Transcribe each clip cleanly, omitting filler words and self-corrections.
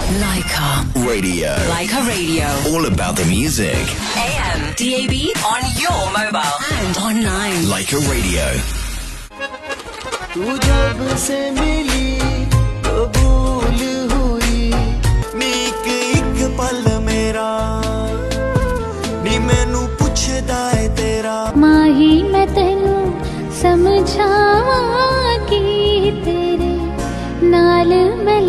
Laika Radio. Laika Radio. All about the music. AM, DAB, on your mobile and online. Laika Radio. तू जब से मिली कबूल हुई नीक एक पल मेरा नी मैनू पुछदा है तेरा माही मैं तेनू समझावा कि तेरे नाल मैं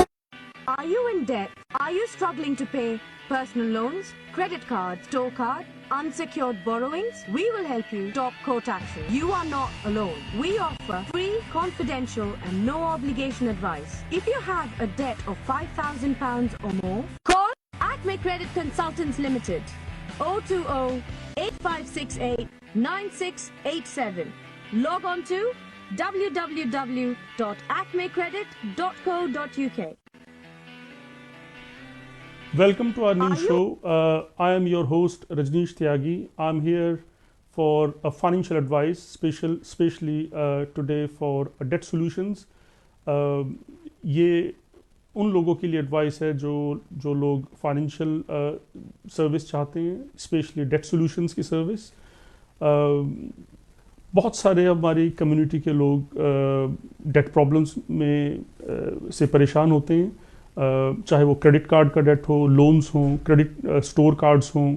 Are you in debt? Are you struggling to pay personal loans, credit cards, store card, unsecured borrowings? We will help you. Top Court Action. You are not alone. We offer free, confidential and no obligation advice. If you have a debt of £5,000 or more, call Acme Credit Consultants Limited 020-8568-9687. Log on to www.acmecredit.co.uk. Welcome to our new show. I am your host Rajneesh Tyagi. I'm here for a financial advice, especially today for debt solutions. ये उन लोगों के लिए advice है जो लोग financial service चाहते हैं, स्पेशली डेट सॉल्यूशंस की सर्विस. बहुत सारे हमारी कम्युनिटी के लोग डेट प्रॉब्लम्स में से परेशान होते हैं, चाहे वो क्रेडिट कार्ड का डेट हो, लोन्स हों, क्रेडिट स्टोर कार्ड्स हों,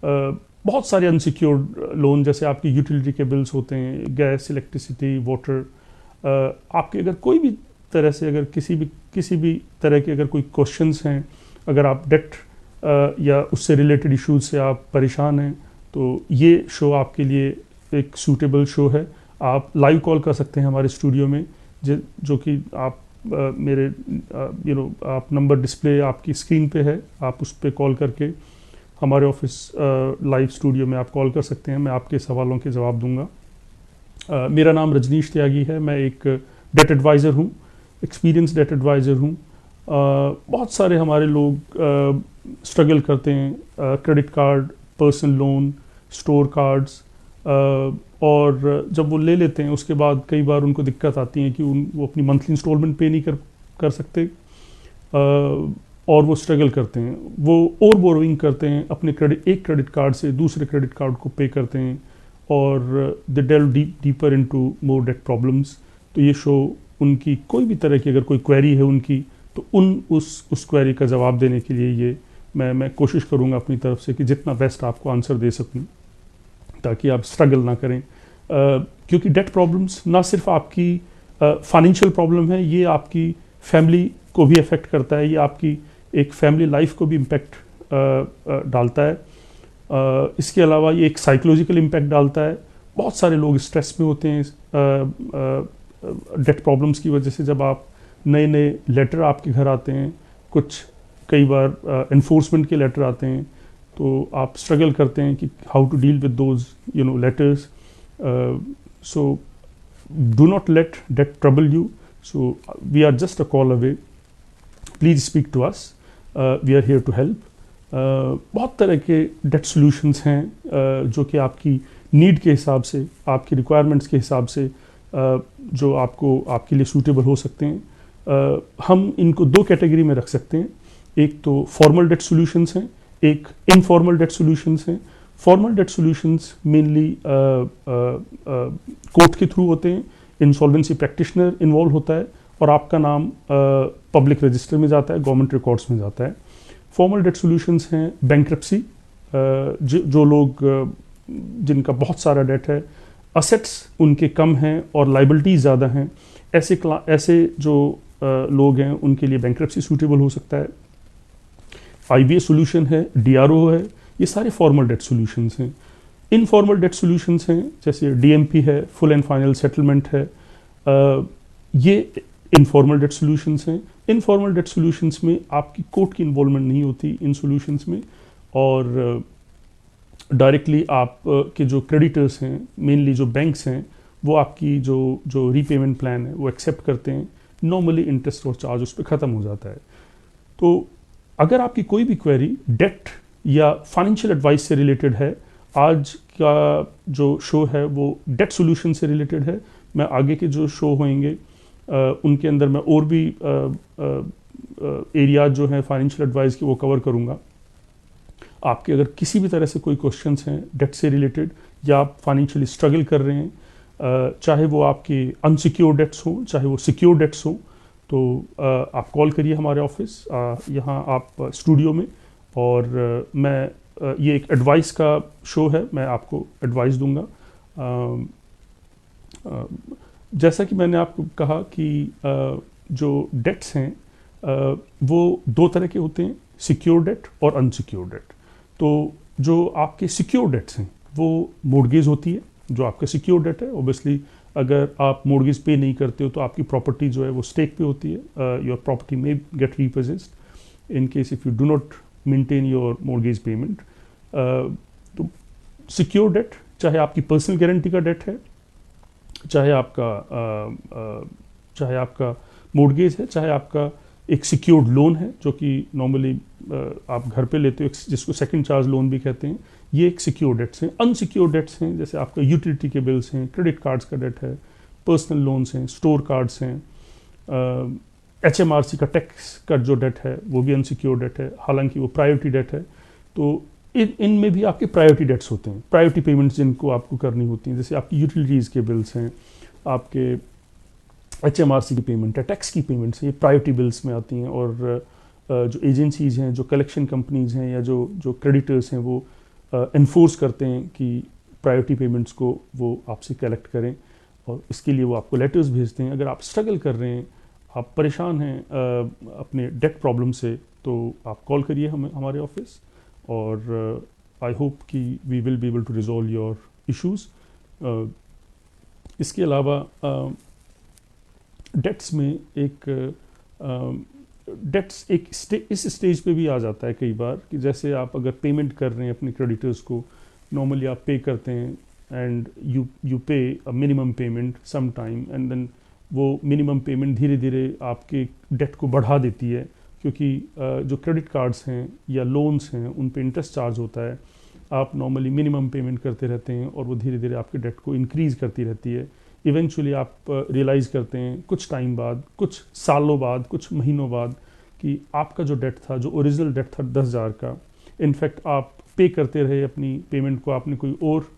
बहुत सारे अनसिक्योर्ड लोन जैसे आपकी यूटिलिटी के बिल्स होते हैं, गैस, इलेक्ट्रिसिटी, वाटर. आपके अगर कोई भी तरह से अगर किसी भी तरह के अगर कोई क्वेश्चंस हैं, अगर आप डेट या उससे रिलेटेड इश्यूज से आप परेशान हैं, तो ये शो आपके लिए एक सूटेबल शो है. आप लाइव कॉल कर सकते हैं हमारे स्टूडियो में, जो कि आप मेरे आप नंबर डिस्प्ले आपकी स्क्रीन पे है, आप उस पर कॉल करके हमारे ऑफिस लाइव स्टूडियो में आप कॉल कर सकते हैं. मैं आपके सवालों के जवाब दूंगा. मेरा नाम रजनीश त्यागी है. मैं एक डेट एडवाइज़र हूँ, एक्सपीरियंस डेट एडवाइज़र हूँ. बहुत सारे हमारे लोग स्ट्रगल करते हैं credit card, personal loan, store cards, और जब वो ले लेते हैं उसके बाद कई बार उनको दिक्कत आती है कि वो अपनी मंथली इंस्टॉलमेंट पे नहीं कर सकते, और वो स्ट्रगल करते हैं. वो और बोरोइंग करते हैं, अपने एक क्रेडिट कार्ड से दूसरे क्रेडिट कार्ड को पे करते हैं, और they delve deeper into more debt problems. तो ये शो उनकी कोई भी तरह की अगर कोई क्वेरी है उनकी, तो उस क्वेरी का जवाब देने के लिए ये मैं कोशिश करूँगा अपनी तरफ से कि जितना बेस्ट आपको आंसर दे सकूँ, ताकि आप स्ट्रगल ना करें. क्योंकि डेट प्रॉब्लम्स ना सिर्फ आपकी फाइनेंशियल प्रॉब्लम है, ये आपकी फैमिली को भी अफेक्ट करता है, ये आपकी एक फैमिली लाइफ को भी इम्पेक्ट डालता है. इसके अलावा ये एक साइकोलॉजिकल इम्पेक्ट डालता है. बहुत सारे लोग स्ट्रेस में होते हैं डेट प्रॉब्लम्स की वजह से. जब आप नए लेटर आपके घर आते हैं, कई बार इन्फोर्समेंट के लेटर आते हैं, तो आप स्ट्रगल करते हैं कि how to deal with those letters. So do not let debt trouble you. So we are just a call away. Please speak to us. We are here to help. बहुत तरह के डेट सॉल्यूशंस हैं जो कि आपकी need के हिसाब से, आपकी रिक्वायरमेंट्स के हिसाब से जो आपके लिए सूटेबल हो सकते हैं. हम इनको दो कैटेगरी में रख सकते हैं. एक तो फॉर्मल डेट सॉल्यूशंस हैं, एक इनफॉर्मल डेट सॉल्यूशंस हैं. Formal debt solutions mainly court के थ्रू होते हैं. इंसॉल्वेंसी प्रैक्टिशनर इन्वॉल्व होता है और आपका नाम पब्लिक रजिस्टर में जाता है, गवर्नमेंट रिकॉर्ड्स में जाता है. फॉर्मल डेट सॉल्यूशंस हैं बैंक्रप्सी, जो लोग जिनका बहुत सारा डेट है, असेट्स उनके कम हैं और लाइबिलिटीज़ ज़्यादा हैं, ऐसे जो लोग हैं उनके लिए बैंक्रप्सी सूटेबल हो सकता है. IBA सोल्यूशन है, DRO है, ये सारे फॉर्मल डेट सॉल्यूशंस हैं. इनफॉर्मल डेट सॉल्यूशंस हैं जैसे DMP है, फुल एंड फाइनल सेटलमेंट है. ये इनफॉर्मल डेट सॉल्यूशंस हैं. इनफॉर्मल डेट सॉल्यूशंस में आपकी कोर्ट की इन्वॉल्वमेंट नहीं होती इन सॉल्यूशंस में, और डायरेक्टली आप के जो क्रेडिटर्स हैं, मेनली जो बैंक्स हैं, वो आपकी जो रीपेमेंट प्लान है वो एक्सेप्ट करते हैं. नॉर्मली इंटरेस्ट और चार्ज उस पर ख़त्म हो जाता है. तो अगर आपकी कोई भी क्वेरी डेट या फाइनेंशियल एडवाइस से रिलेटेड है, आज का जो शो है वो डेट सॉल्यूशन से रिलेटेड है. मैं आगे के जो शो होंगे उनके अंदर मैं और भी एरिया जो हैं फाइनेंशियल एडवाइस की वो कवर करूँगा। आपके अगर किसी भी तरह से कोई क्वेश्चंस हैं डेट से रिलेटेड या आप फाइनेंशियली स्ट्रगल कर रहे हैं, चाहे वो आपके अनसिक्योर्ड डेट्स हों चाहे वो सिक्योर डेट्स हों, तो आप कॉल करिए हमारे ऑफिस यहाँ आप स्टूडियो में, और मैं ये एक एडवाइस का शो है, मैं आपको एडवाइस दूंगा। जैसा कि मैंने आपको कहा कि जो डेट्स हैं वो दो तरह के होते हैं, सिक्योर डेट और अनसिक्योर डेट। तो जो आपके सिक्योर डेट्स हैं वो मॉर्गेज होती है, जो आपका सिक्योर डेट है। ऑब्वियसली अगर आप मॉर्गेज पे नहीं करते हो तो आपकी प्रॉपर्टी जो है वो स्टेक पे होती है, your property may get repossessed in case if you do not maintain your mortgage payment. तो सिक्योर डेट चाहे आपकी पर्सनल गारंटी का डेट है, चाहे आपका मॉर्गेज है, चाहे आपका एक सिक्योर्ड लोन है जो कि नॉर्मली आप घर पे लेते हो, जिसको सेकंड चार्ज लोन भी कहते हैं, ये एक सिक्योर डेट्स हैं। अनसिक्योर डेट्स हैं जैसे आपका यूटिलिटी के बिल्स हैं, क्रेडिट कार्ड्स का डेट है, पर्सनल लोन्स हैं, स्टोर कार्ड्स हैं, HMRC का टैक्स का जो डेट है वो भी अनसिक्योर डेट है, हालांकि वो प्रायोरिटी डेट है। तो इनमें भी आपके प्रायोरिटी डेट्स होते हैं, प्रायोरिटी पेमेंट्स जिनको आपको करनी होती हैं, जैसे आपकी यूटिलिटीज़ के बिल्स हैं, आपके HMRC की पेमेंट है, टैक्स की पेमेंट्स हैं, ये प्रायोरिटी बिल्स में आती हैं। और जो एजेंसीज़ हैं, जो कलेक्शन कंपनीज़ हैं या जो क्रेडिटर्स हैं वो इन्फोर्स करते हैं कि प्रायोरिटी पेमेंट्स को वो आपसे कलेक्ट करें, और इसके लिए वो आपको लेटर्स भेजते हैं। अगर आप स्ट्रगल कर रहे हैं, आप परेशान हैं अपने डेट प्रॉब्लम से, तो आप कॉल करिए हमारे ऑफिस, और आई होप कि we will be able to resolve your issues. इसके अलावा डेट्स में डेट्स इस स्टेज पे भी आ जाता है कई बार कि जैसे आप अगर पेमेंट कर रहे हैं अपने क्रेडिटर्स को, नॉर्मली आप पे करते हैं and you pay a minimum payment some time, and then वो मिनिमम पेमेंट धीरे धीरे आपके डेट को बढ़ा देती है, क्योंकि जो क्रेडिट कार्ड्स हैं या लोन्स हैं उन पे इंटरेस्ट चार्ज होता है। आप नॉर्मली मिनिमम पेमेंट करते रहते हैं और वो धीरे धीरे आपके डेट को इंक्रीज़ करती रहती है। इवेंचुअली आप रियलाइज़ करते हैं कुछ टाइम बाद, कुछ सालों बाद, कुछ महीनों बाद, कि आपका जो डेट था, जो ओरिजिनल डेट था 10,000 का, इनफैक्ट आप पे करते रहे अपनी पेमेंट को, आपने कोई और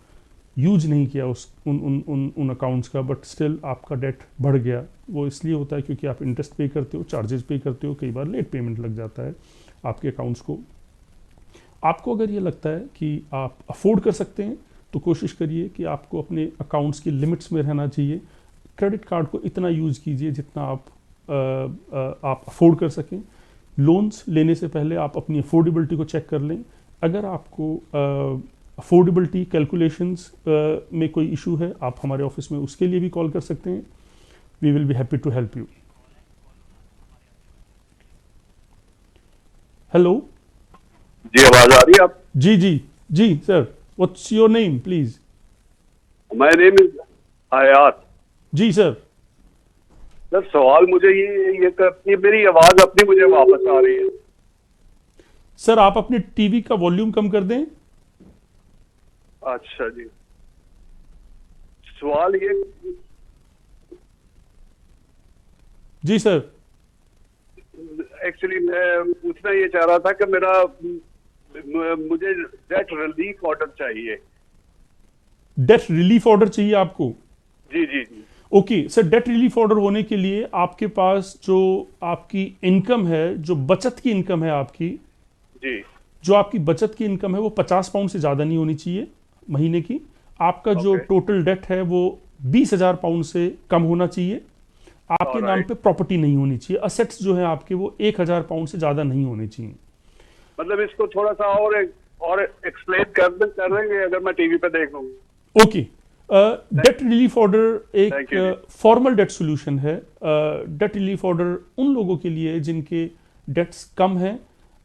यूज नहीं किया उन अकाउंट्स का, बट स्टिल आपका डेट बढ़ गया। वो इसलिए होता है क्योंकि आप इंटरेस्ट पे करते हो, चार्जेस पे करते हो, कई बार लेट पेमेंट लग जाता है आपके अकाउंट्स को। आपको अगर ये लगता है कि आप अफोर्ड कर सकते हैं तो कोशिश करिए कि आपको अपने अकाउंट्स की लिमिट्स में रहना चाहिए। क्रेडिट कार्ड को इतना यूज़ कीजिए जितना आप अफोर्ड कर सकें। लोन्स लेने से पहले आप अपनी अफोर्डेबिलिटी को चेक कर लें। अगर आपको अफोर्डेबिलिटी कैलकुलेशंस में कोई इशू है, आप हमारे ऑफिस में उसके लिए भी कॉल कर सकते हैं। We will be happy to help you. Hello जी, आवाज आ रही है आप? जी sir, what's your name please? My name is Hayat. जी सर। सर सवाल मुझे ये मेरी आवाज अपनी मुझे वापस आ रही है। सर आप अपने टीवी का वॉल्यूम कम कर दें। अच्छा जी, सवाल ये। जी सर। एक्चुअली मैं पूछना ये चाह रहा था कि मुझे डेट रिलीफ ऑर्डर चाहिए। डेट रिलीफ ऑर्डर चाहिए आपको? जी जी जी। Okay sir, debt relief order होने के लिए आपके पास जो आपकी इनकम है, जो बचत की इनकम है आपकी, जी, जो आपकी बचत की इनकम है वो 50 पाउंड से ज़्यादा नहीं होनी चाहिए महीने की। आपका जो टोटल डेट है वो 20,000 पाउंड से कम होना चाहिए। आपके नाम पे प्रॉपर्टी नहीं होनी चाहिए। असेट्स जो है आपके वो 1,000 पाउंड से ज़्यादा नहीं होने चाहिए। मतलब इसको थोड़ा सा और एक्सप्लेन कर देंगे अगर मैं टीवी पे देख लूँ। ओके, डेट रिलीफ ऑर्डर एक फॉर्मल डेट सोल्यूशन है। डेट रिलीफ ऑर्डर उन लोगों के लिए जिनके डेट्स कम हैं।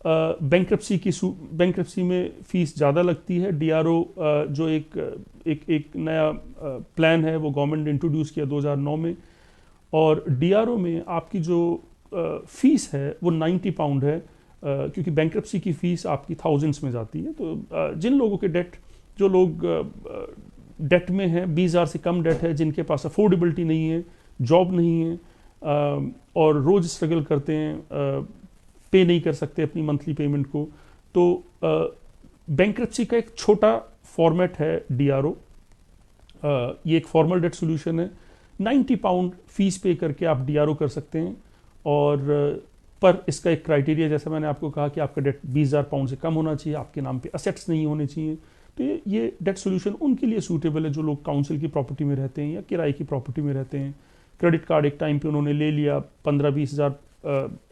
बैंक्रप्सी में फीस ज़्यादा लगती है। DRO जो एक नया प्लान है वो गवर्नमेंट ने इंट्रोड्यूस किया 2009 में, और DRO में आपकी जो फीस है वो 90 पाउंड है, क्योंकि बैंक्रप्सी की फीस आपकी थाउजेंड्स में जाती है। तो जिन लोगों के डेट, जो लोग डेट में हैं, 20,000 से कम डेट है, जिनके पास अफोर्डेबिलिटी नहीं है, जॉब नहीं है, और रोज़ स्ट्रगल करते हैं पे नहीं कर सकते अपनी मंथली पेमेंट को, तो बैंक्रप्सी का एक छोटा फॉर्मेट है DRO। ये एक फॉर्मल डेट सोल्यूशन है। 90 पाउंड फीस पे करके आप DRO कर सकते हैं, और पर इसका एक क्राइटेरिया, जैसा मैंने आपको कहा कि आपका डेट 20,000 पाउंड से कम होना चाहिए, आपके नाम पे असेट्स नहीं होने चाहिए। तो ये डेट सोल्यूशन उनके लिए सूटेबल है जो लोग काउंसिल की प्रॉपर्टी में रहते हैं या किराए की प्रॉपर्टी में रहते हैं। क्रेडिट कार्ड एक टाइम पे उन्होंने ले लिया, 15-20 हज़ार,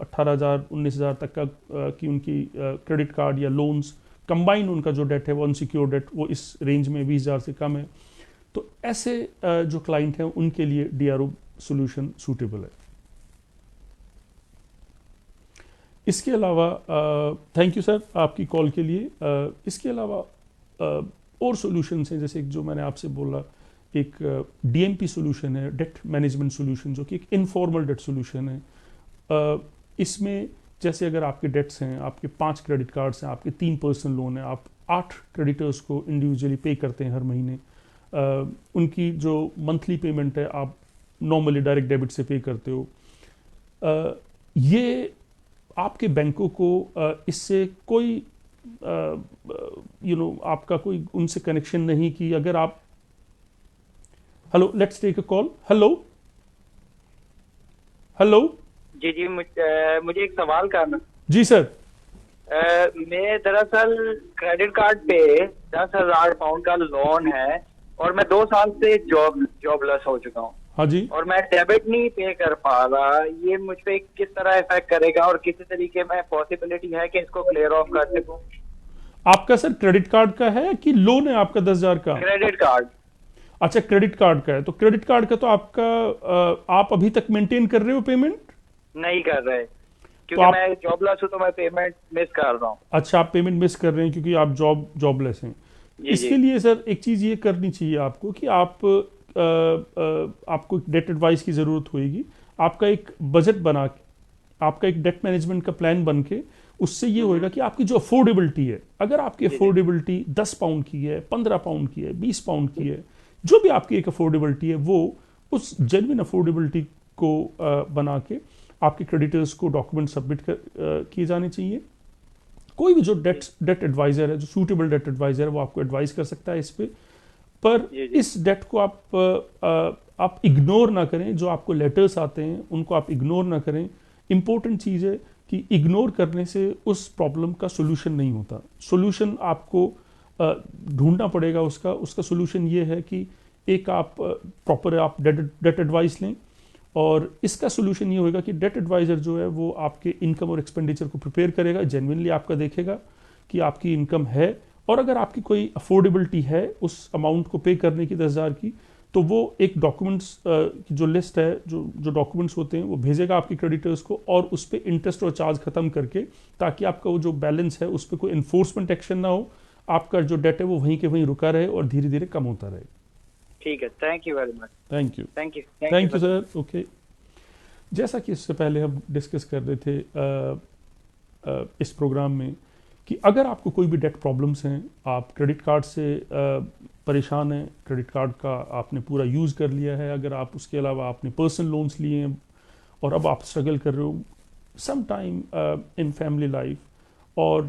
18,000, 19,000 तक का की उनकी क्रेडिट कार्ड या लोन्स कंबाइन, उनका जो डेट है वो अनसिक्योर्ड डेट वो इस रेंज में 20,000 से कम है। तो ऐसे जो क्लाइंट हैं उनके लिए DRO सोल्यूशन सूटेबल है। इसके अलावा थैंक यू सर आपकी कॉल के लिए। इसके अलावा और सॉल्यूशंस हैं, जैसे एक जो मैंने आपसे बोला, एक DMP सोल्यूशन है, डेट मैनेजमेंट सोल्यूशन, जो कि एक इनफॉर्मल डेट सोल्यूशन है। इसमें जैसे अगर आपके डेट्स हैं, आपके 5 क्रेडिट कार्ड्स हैं, आपके 3 पर्सनल लोन हैं, आप 8 क्रेडिटर्स को इंडिविजुअली पे करते हैं हर महीने। उनकी जो मंथली पेमेंट है आप नॉर्मली डायरेक्ट डेबिट से पे करते हो। ये आपके बैंकों को इससे कोई आपका कोई उनसे कनेक्शन नहीं कि अगर आप, hello, let's take a call. Hello hello जी, मुझे एक सवाल करना। जी सर। मैं दरअसल क्रेडिट कार्ड पे 10,000 पाउंड का लोन है और मैं 2 साल से जॉबलेस हो चुका हूँ। हाँ जी। और मैं डेबिट नहीं पे कर पा रहा। ये मुझ पे किस तरह इफेक्ट करेगा और किस तरीके में पॉसिबिलिटी है कि इसको क्लियर ऑफ कर सकूं? आपका सर क्रेडिट कार्ड का है कि लोन है आपका 10,000 का? Credit card. अच्छा, क्रेडिट कार्ड का है। तो क्रेडिट कार्ड का तो आपका आप अभी तक मेंटेन कर रहे हो पेमेंट? नहीं कर रहे, क्योंकि मैं जॉबलेस हूँ तो मैं पेमेंट मिस कर रहा हूँ। अच्छा, आप पेमेंट मिस कर रहे हैं क्योंकि आप जॉबलेस हैं। इसके लिए सर एक चीज ये करनी चाहिए आपको कि आपको डेट एडवाइस की जरूरत होगी। आपका एक बजट बना के, आपका एक डेट मैनेजमेंट का प्लान बन के, उससे ये होएगा कि आपकी जो अफोर्डेबिलिटी है, अगर आपकी अफोर्डेबिलिटी 10 पाउंड की है, 15 पाउंड की है, 20 पाउंड की है, जो भी आपकी एक अफोर्डेबिलिटी है, वो उस जेन्युइन अफोर्डेबिलिटी को बना के आपके क्रेडिटर्स को डॉक्यूमेंट सबमिट किए जाने चाहिए। कोई भी जो डेट एडवाइजर है, जो सूटेबल डेट एडवाइजर है, वो आपको एडवाइस कर सकता है इस पे। पर इस डेट को आप इग्नोर ना करें। जो आपको लेटर्स आते हैं उनको आप इग्नोर ना करें। इंपॉर्टेंट चीज़ है कि इग्नोर करने से उस प्रॉब्लम का सोल्यूशन नहीं होता। सोल्यूशन आपको ढूंढना पड़ेगा। उसका सोल्यूशन ये है कि एक आप प्रॉपर आप डेट एडवाइस लें, और इसका सोल्यूशन ये होगा कि डेट एडवाइजर जो है वो आपके इनकम और एक्सपेंडिचर को प्रिपेयर करेगा, जेन्युइनली आपका देखेगा कि आपकी इनकम है, और अगर आपकी कोई अफोर्डेबिलिटी है उस अमाउंट को पे करने की 10,000 की, तो वो एक डॉक्यूमेंट्स की जो लिस्ट है, जो डॉक्यूमेंट्स होते हैं वो भेजेगा आपके क्रेडिटर्स को, और उस पर इंटरेस्ट और चार्ज खत्म करके, ताकि आपका वो जो बैलेंस है उस पर कोई इन्फोर्समेंट एक्शन ना हो, आपका जो डेट है वो वहीं के वहीं रुका रहे और धीरे धीरे कम होता रहे। ठीक है, thank you very much. Thank you thank you sir. Okay, जैसा कि इससे पहले हम डिस्कस कर रहे थे इस प्रोग्राम में कि अगर आपको कोई भी डेट प्रॉब्लम्स हैं, आप क्रेडिट कार्ड से परेशान हैं, क्रेडिट कार्ड का आपने पूरा यूज़ कर लिया है, अगर आप उसके अलावा आपने पर्सनल लोन्स लिए हैं और अब आप स्ट्रगल कर रहे हो some time in family life, और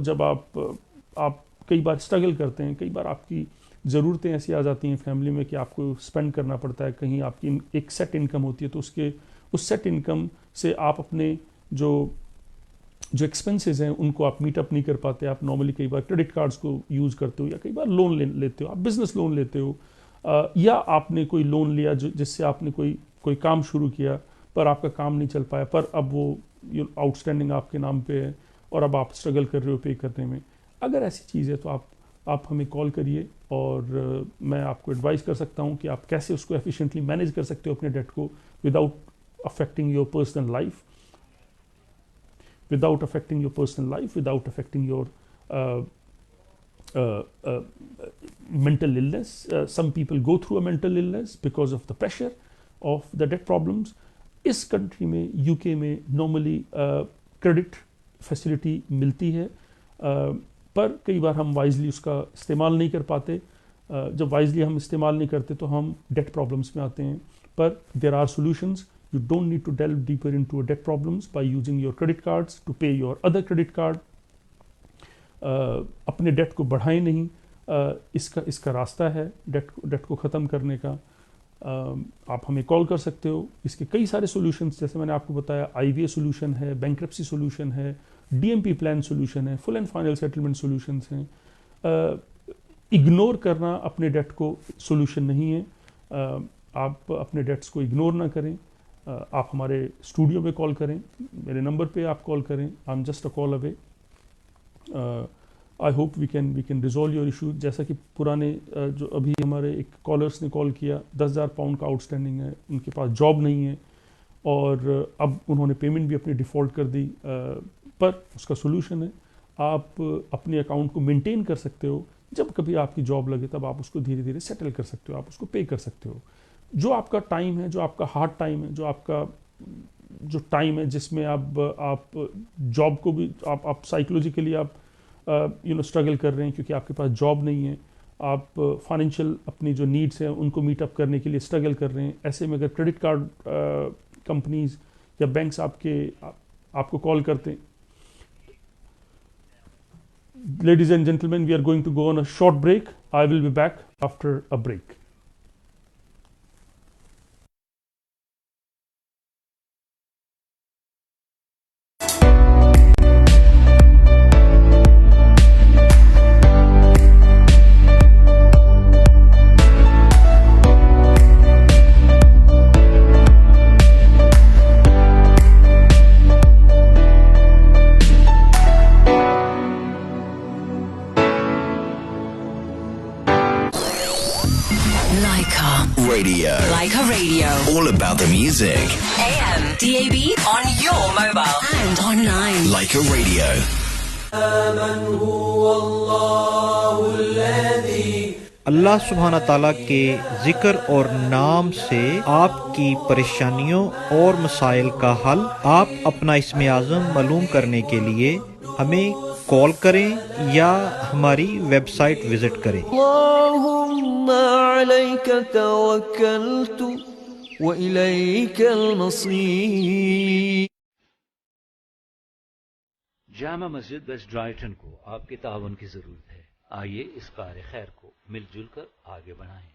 जब आप कई बार स्ट्रगल करते हैं, कई बार आपकी ज़रूरतें ऐसी आ जाती हैं फैमिली में कि आपको स्पेंड करना पड़ता है, कहीं आपकी एक सेट इनकम होती है, तो उस सेट इनकम से आप अपने जो एक्सपेंसेस हैं उनको आप मीट अप नहीं कर पाते। आप नॉर्मली कई बार क्रेडिट कार्ड्स को यूज़ करते हो, या कई बार लोन लेते हो, आप बिजनेस लोन लेते हो, या आपने कोई लोन लिया जिससे आपने कोई काम शुरू किया पर आपका काम नहीं चल पाया, पर अब वो आउटस्टैंडिंग आपके नाम पे है और अब आप स्ट्रगल कर रहे हो पे करने में। अगर ऐसी चीज़ है तो आप हमें कॉल करिए, और मैं आपको एडवाइस कर सकता हूँ कि आप कैसे उसको एफिशिएंटली मैनेज कर सकते हो अपने डेट को, without affecting your personal life, without affecting your personal life, without affecting your mental illness. Some people go through a mental illness because of the pressure of the debt problems. इस country में, UK में normally credit facility मिलती है, पर कई बार हम wisely उसका इस्तेमाल नहीं कर पाते। जब वाइजली हम इस्तेमाल नहीं करते तो हम डेट प्रॉब्लम्स में आते हैं, पर there are solutions. You don't need to delve deeper into debt problems by using your credit cards to pay your other credit card. अपने डेट को बढ़ाएं नहीं, इसका रास्ता है डेट को ख़त्म करने का. आप हमें कॉल कर सकते हो. इसके कई सारे सॉल्यूशंस, जैसे मैंने आपको बताया, IVA सॉल्यूशन है, बैंक्रप्सी सॉल्यूशन है, DMP प्लान सॉल्यूशन है, full and final settlement solutions हैं. इग्नोर करना अपने डेट को सॉल्यूशन नहीं है. आप अपने डेट्स को इग्नोर ना करें. आप हमारे स्टूडियो पे कॉल करें, मेरे नंबर पे आप कॉल करें. I am just a call away. I hope we can resolve your issue. जैसा कि पुराने जो अभी हमारे एक कॉलर्स ने कॉल किया, 10,000 पाउंड का आउटस्टैंडिंग है, उनके पास जॉब नहीं है और अब उन्होंने पेमेंट भी अपनी डिफ़ॉल्ट कर दी. पर उसका सोल्यूशन है, आप अपने अकाउंट को मेंटेन कर सकते हो. जब कभी आपकी जॉब लगे तब आप उसको धीरे धीरे सेटल कर सकते हो, आप उसको पे कर सकते हो. जो आपका टाइम है, जो आपका हार्ड टाइम है, जो टाइम है जिसमें आप जॉब को भी आप साइकोलॉजिकली आप स्ट्रगल कर रहे हैं क्योंकि आपके पास जॉब नहीं है, आप फाइनेंशियल अपनी जो नीड्स हैं उनको मीट अप करने के लिए स्ट्रगल कर रहे हैं. ऐसे में अगर क्रेडिट कार्ड कंपनीज या बैंक्स आपको कॉल करते हैं. Ladies and gentlemen, we are going to go on a short break. I will be back after a break. Leica Radio. All about the music. AM, DAB, on your mobile and online. Leica Radio. अल्लाह सुब्हाना ताला के जिक्र और नाम से आपकी परेशानियों और मसाइल का हल, आप अपना इस्म आज़म मालूम करने के लिए हमें कॉल करें या हमारी वेबसाइट विजिट करें. अल्लाहुम्मा अलैका तवक्कलतु व इलैकल मसीर. जामा मस्जिद वेस्ट ड्राइटन को आपके तावन की जरूरत है. आइए इस कार्य खैर को मिलजुल कर आगे बढ़ाएं.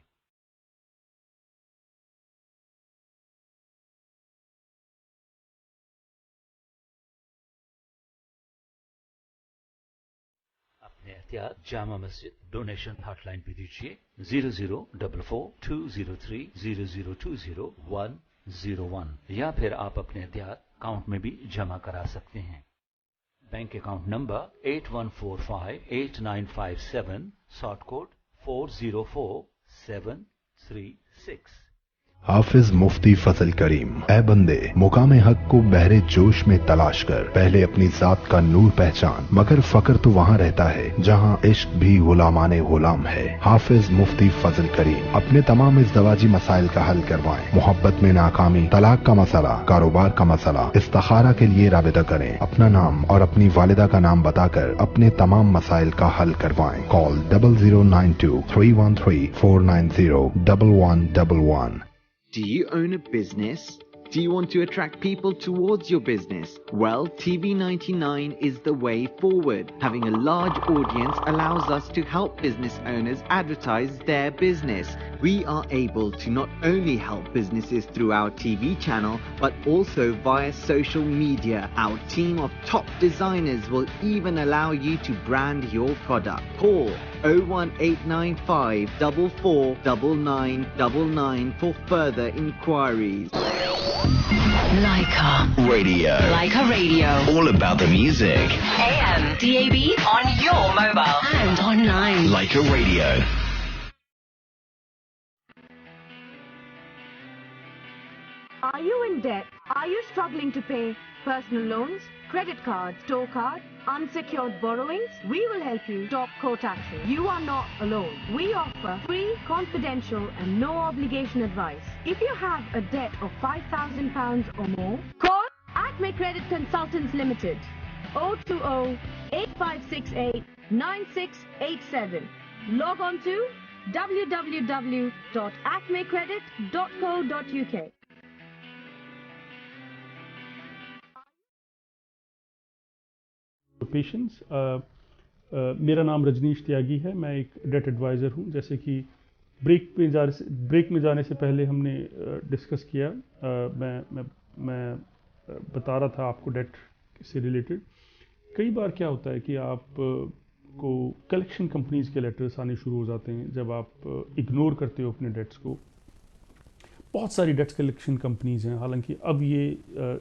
अपने एहतियात जामा मस्जिद डोनेशन हॉटलाइन पे दीजिए 004420030020 या फिर आप अपने एहतियात अकाउंट में भी जमा करा सकते हैं. Bank account number 81458957, short code 404736. हाफिज मुफ्ती फजल करीम. ऐ बंदे, मुकाम हक को बहरे जोश में तलाश कर, पहले अपनी जात का नूर पहचान, मगर फकर तो वहाँ रहता है जहाँ इश्क भी गुलामाने गुलाम है. हाफिज मुफ्ती फजल करीम अपने तमाम इज़्दवाजी मसाइल का हल करवाएं. मोहब्बत में नाकामी, तलाक का मसला, कारोबार का मसला, इस्तिखारा के लिए राबिता करें. अपना नाम और अपनी वालिदा का नाम बताकर अपने तमाम मसाइल का हल करवाएं. Call 0092-313-490-1111. Do you own a business? Do you want to attract people towards your business? Well, TV99 is the way forward. Having a large audience allows us to help business owners advertise their business. We are able to not only help businesses through our TV channel, but also via social media. Our team of top designers will even allow you to brand your product. Call 01895 449999 for further inquiries. Leica Radio. Leica Radio. All about the music. AM, DAB, on your mobile and online. Leica Radio. Are you in debt? Are you struggling to pay personal loans, credit cards, store card, unsecured borrowings? We will help you. Top Court Action. You are not alone. We offer free, confidential and no obligation advice. If you have a debt of £5,000 or more, call Acme Credit Consultants Limited 020-8568-9687. Log on to www.acmecredit.co.uk. Patience. मेरा नाम रजनीश त्यागी है, मैं एक date adviser हूँ। जैसे कि break में जाने से पहले हमने डिस्कस किया, मैं बता रहा था आपको डेट से रिलेटेड। कई बार क्या होता है कि आप को कलेक्शन कंपनीज के लेटर्स आने शुरू हो जाते हैं जब आप इग्नोर करते हो अपने डेट्स को। बहुत सारी डेट कलेक्शन कंपनीज हैं, हालांकि अब ये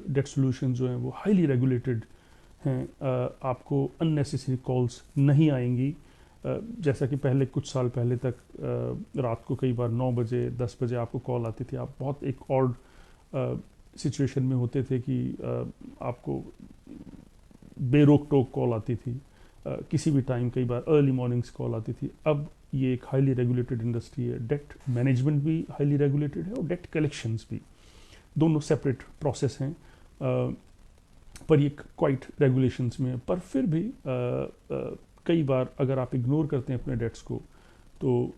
डेट सॉल्यूशन जो हैं वो हाईली रेगुलेटेड हैं। आपको अननेसेसरी कॉल्स नहीं आएंगी, जैसा कि पहले कुछ साल पहले तक रात को कई बार 9 बजे 10 बजे आपको कॉल आती थी। आप बहुत एक ऑड सिचुएशन में होते थे कि आपको बेरोक टोक कॉल आती थी, किसी भी टाइम, कई बार अर्ली मॉर्निंग्स कॉल आती थी। अब ये एक हाईली रेगुलेटेड इंडस्ट्री है। डेट मैनेजमेंट भी हाईली रेगुलेटेड है और डेट कलेक्शंस भी, दोनों सेपरेट प्रोसेस हैं, पर ये क्वाइट रेगुलेशंस में है। पर फिर भी कई बार अगर आप इग्नोर करते हैं अपने डेट्स को, तो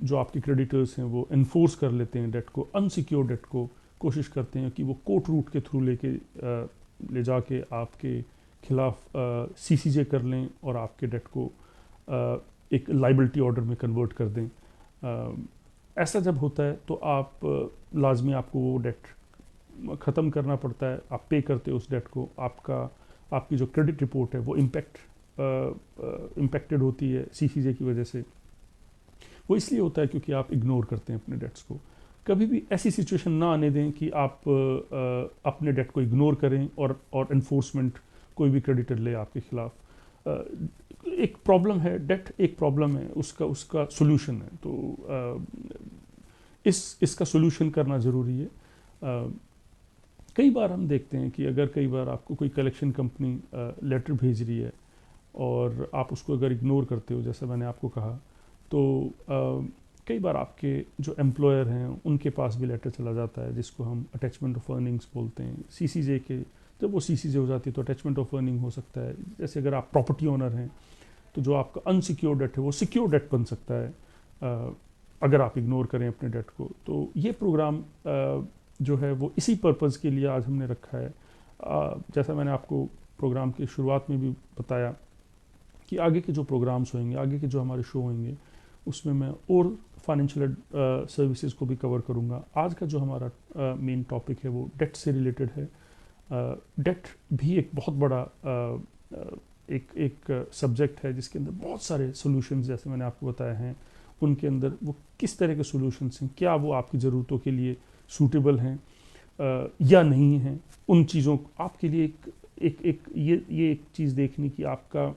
जो आपके क्रेडिटर्स हैं वो इन्फोर्स कर लेते हैं डेट को, अनसिक्योर डेट को कोशिश करते हैं कि वो कोर्ट रूट के थ्रू ले जाके आपके खिलाफ सीसीजे कर लें और आपके डेट को एक लाइबिलिटी ऑर्डर में कन्वर्ट कर दें। ऐसा जब होता है तो आप लाजमी आपको वो डेट ख़त्म करना पड़ता है। आप पे करते हो उस डेट को, आपकी जो क्रेडिट रिपोर्ट है वो इम्पेक्टेड होती है सीसीजे की वजह से। वो इसलिए होता है क्योंकि आप इग्नोर करते हैं अपने डेट्स को। कभी भी ऐसी सिचुएशन ना आने दें कि आप अपने डेट को इग्नोर करें और एनफोर्समेंट कोई भी क्रेडिटर ले आपके खिलाफ। एक प्रॉब्लम है, डेट एक प्रॉब्लम है, उसका सोल्यूशन है, तो इसका सोल्यूशन करना ज़रूरी है। कई बार हम देखते हैं कि अगर कई बार आपको कोई कलेक्शन कंपनी लेटर भेज रही है और आप उसको अगर इग्नोर करते हो, जैसा मैंने आपको कहा, तो कई बार आपके जो एम्प्लॉयर हैं उनके पास भी लेटर चला जाता है, जिसको हम अटैचमेंट ऑफ अर्निंग्स बोलते हैं। सीसीजे के जब वो सीसीजे हो जाती है तो अटैचमेंट ऑफ अर्निंग हो सकता है। जैसे अगर आप प्रॉपर्टी ओनर हैं तो जो आपका अनसिक्योर डेट है वो सिक्योर डेट बन सकता है अगर आप इग्नोर करें अपने डेट को। तो ये प्रोग्राम जो है वो इसी पर्पज़ के लिए आज हमने रखा है। जैसा मैंने आपको प्रोग्राम की शुरुआत में भी बताया कि आगे के जो प्रोग्राम्स होंगे, आगे के जो हमारे शो होंगे, उसमें मैं और फाइनेंशियल सर्विसेज को भी कवर करूँगा। आज का जो हमारा मेन टॉपिक है वो डेट से रिलेटेड है। डेट भी एक बहुत बड़ा एक सब्जेक्ट है जिसके अंदर बहुत सारे सॉल्यूशंस, जैसे मैंने आपको बताया हैं, उनके अंदर वो किस तरह के सॉल्यूशंस हैं, क्या वो आपकी ज़रूरतों के लिए सूटेबल हैं या नहीं हैं। उन चीज़ों आपके लिए ये एक चीज़ देखनी कि आपका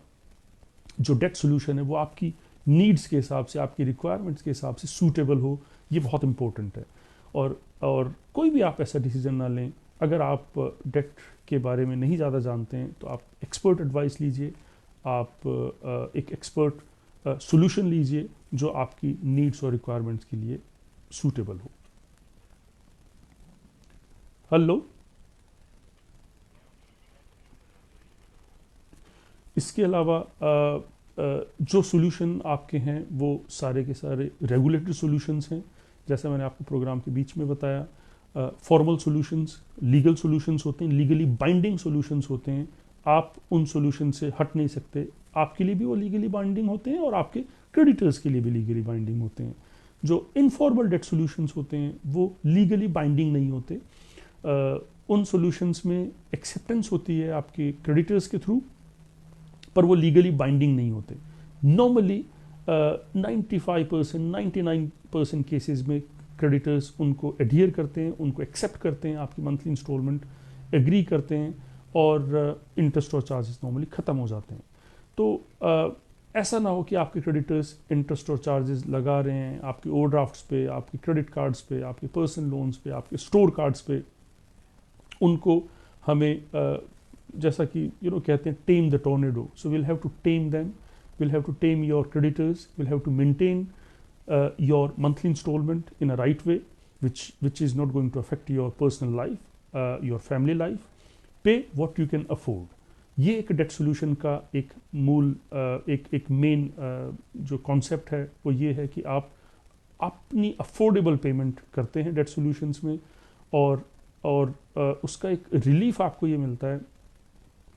जो डेट सॉल्यूशन है वो आपकी नीड्स के हिसाब से, आपकी रिक्वायरमेंट्स के हिसाब से सूटेबल हो। ये बहुत इंपॉर्टेंट है। और कोई भी आप ऐसा डिसीजन ना लें अगर आप डेट के बारे में नहीं ज़्यादा जानते हैं, तो आप एक्सपर्ट एडवाइस लीजिए, आप एक एक्सपर्ट सॉल्यूशन लीजिए जो आपकी नीड्स और रिक्वायरमेंट्स के लिए सूटेबल हो। हेलो, इसके अलावा जो सॉल्यूशन आपके हैं वो सारे के सारे रेगुलेटरी सॉल्यूशंस हैं, जैसा मैंने आपको प्रोग्राम के बीच में बताया। फॉर्मल सॉल्यूशंस, लीगल सॉल्यूशंस होते हैं, लीगली बाइंडिंग सॉल्यूशंस होते हैं। आप उन सॉल्यूशन से हट नहीं सकते, आपके लिए भी वो लीगली बाइंडिंग होते हैं और आपके क्रेडिटर्स के लिए भी लीगली बाइंडिंग होते हैं। जो इनफॉर्मल डेट सॉल्यूशंस होते हैं वो लीगली बाइंडिंग नहीं होते। उन सॉल्यूशंस में एक्सेप्टेंस होती है आपके क्रेडिटर्स के थ्रू, पर वो लीगली बाइंडिंग नहीं होते। नॉर्मली 95% 99% केसेस में क्रेडिटर्स उनको एडहियर करते हैं, उनको एक्सेप्ट करते हैं, आपकी मंथली इंस्टॉलमेंट एग्री करते हैं और इंटरेस्ट और चार्जेस नॉर्मली ख़त्म हो जाते हैं। तो ऐसा ना हो कि आपके क्रेडिटर्स इंटरेस्ट और चार्जेस लगा रहे हैं आपके ओवरड्राफ्ट्स पे, आपके क्रेडिट कार्ड्स पे, आपके पर्सनल लोन्स पे, आपके स्टोर कार्ड्स पे। उनको हमें जैसा कि कहते हैं tame the tornado, so will have to tame them, will have to tame your creditors, will have to maintain your monthly installment in a right way, which is not going to affect your personal life, your family life. Pay what you can afford. ये एक date solution का एक मूल एक main जो concept है वो ये है कि आप अपनी अफोर्डेबल पेमेंट करते हैं डेट सॉल्यूशंस में, और उसका एक रिलीफ आपको ये मिलता है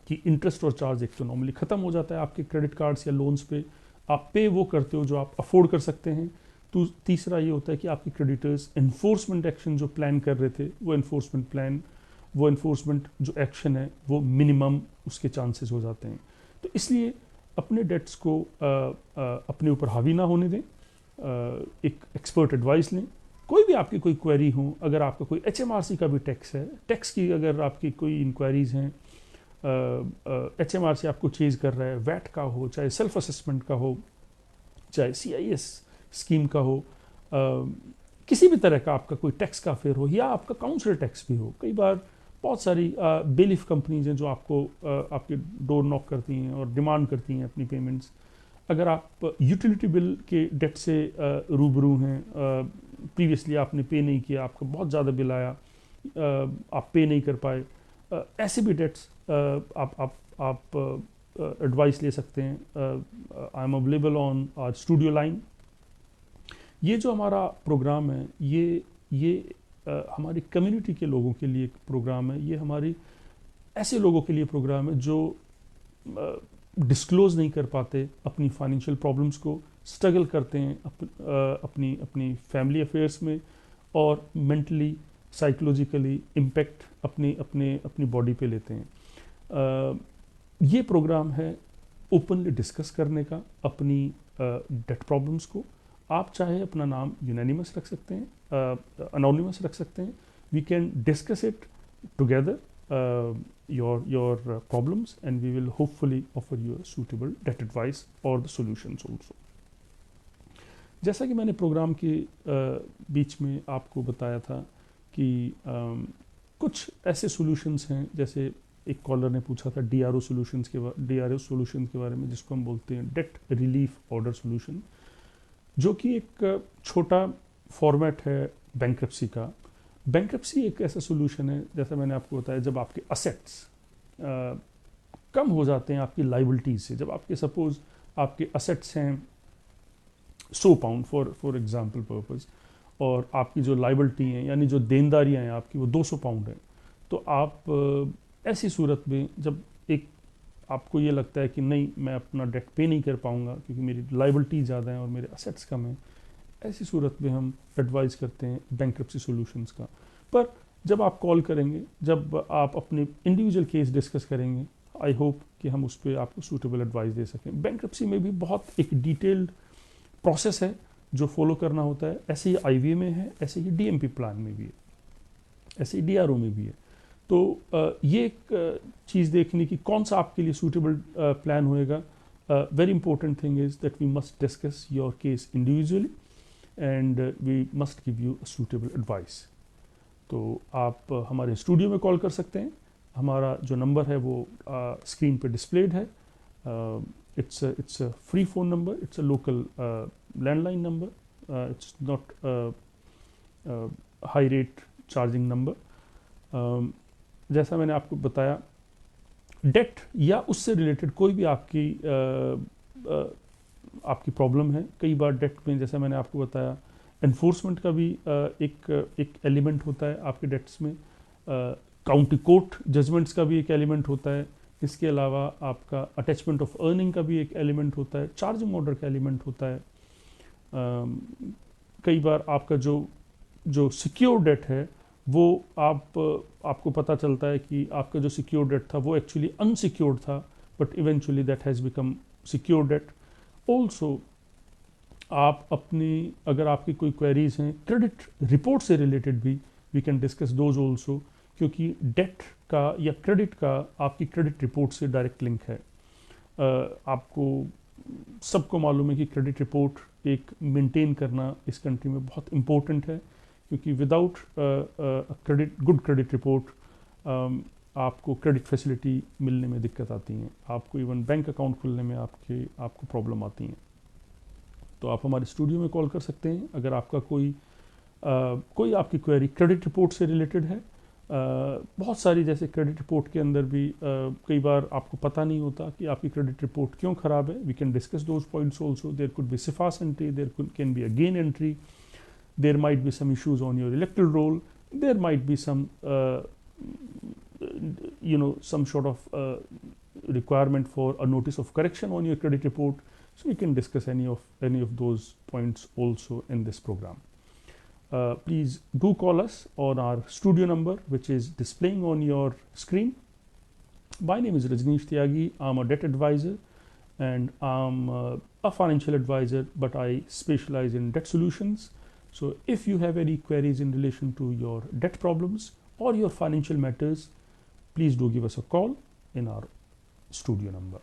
कि इंटरेस्ट और चार्ज एक तो नॉर्मली ख़त्म हो जाता है आपके क्रेडिट कार्ड्स या लोन्स पे, आप पे वो करते हो जो आप अफोर्ड कर सकते हैं। तो तीसरा ये होता है कि आपके क्रेडिटर्स इन्फोर्समेंट एक्शन जो प्लान कर रहे थे वो इन्फोर्समेंट जो एक्शन है वो मिनिमम उसके चांसेस हो जाते हैं। तो इसलिए अपने डेट्स को अपने ऊपर हावी ना होने दें, एक एक्सपर्ट एडवाइस लें। कोई भी आपकी कोई क्वेरी हो, अगर आपका कोई HMRC का भी टैक्स है, टैक्स की अगर आपकी कोई इंक्वायरीज हैं, HMRC आपको चेज कर रहा है, वैट का हो, चाहे सेल्फ असेसमेंट का हो, चाहे CIS स्कीम का हो, किसी भी तरह का आपका कोई टैक्स का अफेयर हो, या आपका काउंसिल टैक्स भी हो। कई बार बहुत सारी बेलिफ कंपनीज हैं जो आपको आपके डोर नॉक करती हैं और डिमांड करती हैं अपनी पेमेंट्स। अगर आप यूटिलिटी बिल के डेट से रूबरू हैं, प्रीवियसली आपने पे नहीं किया, आपका बहुत ज़्यादा बिल आया, आप पे नहीं कर पाए, ऐसे भी डेट्स आप एडवाइस ले सकते हैं। I am available on our studio line. ये जो हमारा प्रोग्राम है ये हमारी कम्युनिटी के लोगों के लिए एक प्रोग्राम है। ये हमारी ऐसे लोगों के लिए प्रोग्राम है जो डिस्क्लोज नहीं कर पाते अपनी फाइनेंशियल प्रॉब्लम्स को, स्ट्रगल करते हैं अपनी फैमिली अफेयर्स में, और मेंटली साइकोलॉजिकली इम्पेक्ट अपनी बॉडी पे लेते हैं। ये प्रोग्राम है ओपनली डिस्कस करने का अपनी डेट प्रॉब्लम्स को। आप चाहे अपना नाम यूनानिमस रख सकते हैं, अनोनिमस रख सकते हैं। We can discuss it together your problems, and we will hopefully offer you a suitable debt advice or the solutions also. जैसा कि मैंने प्रोग्राम के बीच में आपको बताया था कि कुछ ऐसे सॉल्यूशंस हैं, जैसे एक कॉलर ने पूछा था DRO सॉल्यूशंस के बारे में, जिसको हम बोलते हैं डेट रिलीफ ऑर्डर सॉल्यूशन, जो कि एक छोटा फॉर्मेट है बैंक्रप्सी का। बैंक्रप्सी एक ऐसा सोल्यूशन है, जैसा मैंने आपको बताया, जब आपके असेट्स कम हो जाते हैं आपकी लाइबिलिटीज से। जब आपके सपोज आपके असेट्स हैं 100 पाउंड फॉर एग्जांपल पर्पस, और आपकी जो लाइबिलिटी हैं यानी जो देनदारियां हैं आपकी वो 200 पाउंड हैं, तो आप ऐसी सूरत में जब एक आपको ये लगता है कि नहीं मैं अपना डेट पे नहीं कर पाऊंगा क्योंकि मेरी लाइबिलिटी ज़्यादा है और मेरे असेट्स कम हैं, ऐसी सूरत में हम एडवाइस करते हैं बैंक्रप्सी सॉल्यूशंस का। पर जब आप कॉल करेंगे, जब आप अपने इंडिविजुअल केस डिस्कस करेंगे, आई होप कि हम उस पर आपको सूटेबल एडवाइस दे सकें। बैंक्रप्सी में भी बहुत एक डिटेल्ड प्रोसेस है जो फॉलो करना होता है। ऐसे ही IVA में है, ऐसे ही DMP प्लान में भी है, ऐसे ही DRO में भी है। तो ये एक चीज़ देखने की कौन सा आपके लिए सूटेबल प्लान होएगा। Very important thing is that we must discuss your case individually and we must give you a suitable advice. तो आप हमारे स्टूडियो में कॉल कर सकते हैं। हमारा जो नंबर है वो स्क्रीन पे डिस्प्लेड है। It's a free phone number, it's a local landline number, it's not high rate charging number. जैसा मैंने आपको बताया, डेट या उससे रिलेटेड कोई भी आपकी प्रॉब्लम है। कई बार डेट में, जैसा मैंने आपको बताया, एनफोर्समेंट का भी एक एलिमेंट होता है आपके डेट्स में, काउंटी कोर्ट जजमेंट्स का भी एक एलिमेंट होता है। इसके अलावा आपका अटैचमेंट ऑफ अर्निंग का भी एक एलिमेंट होता है, चार्जिंग ऑर्डर का एलिमेंट होता है। कई बार आपका जो सिक्योर डेट है वो आपको पता चलता है कि आपका जो सिक्योर डेट था वो एक्चुअली अनसिक्योर्ड था, but eventually that has become secure debt. Also आप अगर आपकी कोई क्वेरीज हैं क्रेडिट रिपोर्ट से रिलेटेड भी, we can discuss those also, क्योंकि डेट का या क्रेडिट का आपकी क्रेडिट रिपोर्ट से डायरेक्ट लिंक है। आपको सबको मालूम है कि क्रेडिट रिपोर्ट एक मेंटेन करना इस कंट्री में बहुत इम्पोर्टेंट है, क्योंकि विदाउट गुड क्रेडिट रिपोर्ट आपको क्रेडिट फैसिलिटी मिलने में दिक्कत आती हैं, आपको इवन बैंक अकाउंट खुलने में आपको प्रॉब्लम आती हैं। तो आप हमारे स्टूडियो में कॉल कर सकते हैं अगर आपका कोई आपकी क्वेरी क्रेडिट रिपोर्ट से रिलेटेड है। बहुत सारी, जैसे क्रेडिट रिपोर्ट के अंदर भी कई बार आपको पता नहीं होता कि आपकी क्रेडिट रिपोर्ट क्यों ख़राब है। We can discuss those points also. There could be CIFAS entry, there can be a gain entry, there might be some issues on your electoral roll, there might be some some sort of requirement for a notice of correction on your credit report, so we can discuss any of those points also in this program. Please do call us on our studio number, which is displaying on your screen. My name is Rajneesh Tyagi. I'm a debt advisor and I'm a financial advisor, but I specialize in debt solutions. So if you have any queries in relation to your debt problems or your financial matters, please do give us a call in our studio number.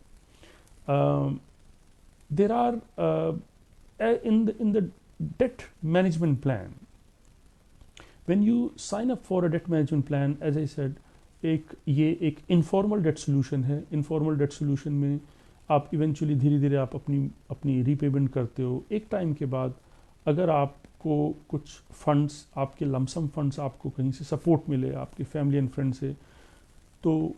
There are in the debt management plan, when you sign up for a debt management plan, as I said, ये एक informal date solution है. Informal date solution में आप eventually धीरे धीरे आप अपनी repayment करते हो. एक टाइम के बाद अगर आपको कुछ फंड्स, आपके लमसम फंड्स आपको कहीं से सपोर्ट मिले आपके फैमिली एंड फ्रेंड से, तो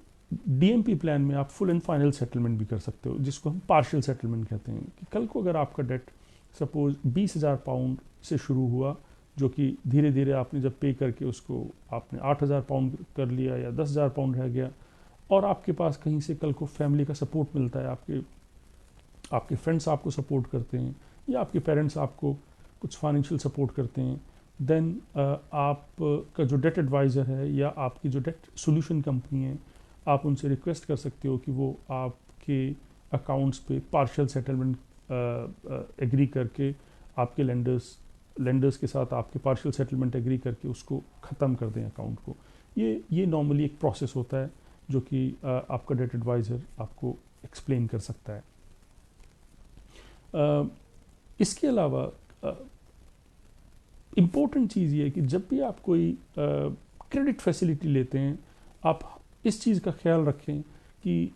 डीएमपी प्लान में आप फुल एंड फाइनल सेटलमेंट भी कर सकते हो, जिसको हम पार्शियल सेटलमेंट कहते हैं. कि कल को अगर आपका डेट सपोज 20,000 पाउंड से शुरू हुआ, जो कि धीरे धीरे आपने जब पे करके उसको आपने 8,000 पाउंड कर लिया या 10,000 पाउंड रह गया, और आपके पास कहीं से कल को फैमिली का सपोर्ट मिलता है, आपके फ्रेंड्स आपको सपोर्ट करते हैं या आपके पेरेंट्स आपको कुछ फाइनेंशियल सपोर्ट करते हैं, देन आपका जो डेट एडवाइज़र है या आपकी जो डेट सोल्यूशन कंपनी है, आप उनसे रिक्वेस्ट कर सकते हो कि वो आपके अकाउंट्स पे पार्शियल सेटलमेंट एग्री करके आपके लेंडर्स के साथ आपके पार्शियल सेटलमेंट एग्री करके उसको ख़त्म कर दें अकाउंट को. ये नॉर्मली एक प्रोसेस होता है जो कि आपका डेट एडवाइज़र आपको एक्सप्लेन कर सकता है. इसके अलावा इम्पोर्टेंट चीज़ ये है कि जब भी आप कोई क्रेडिट फैसिलिटी लेते हैं, आप इस चीज़ का ख्याल रखें कि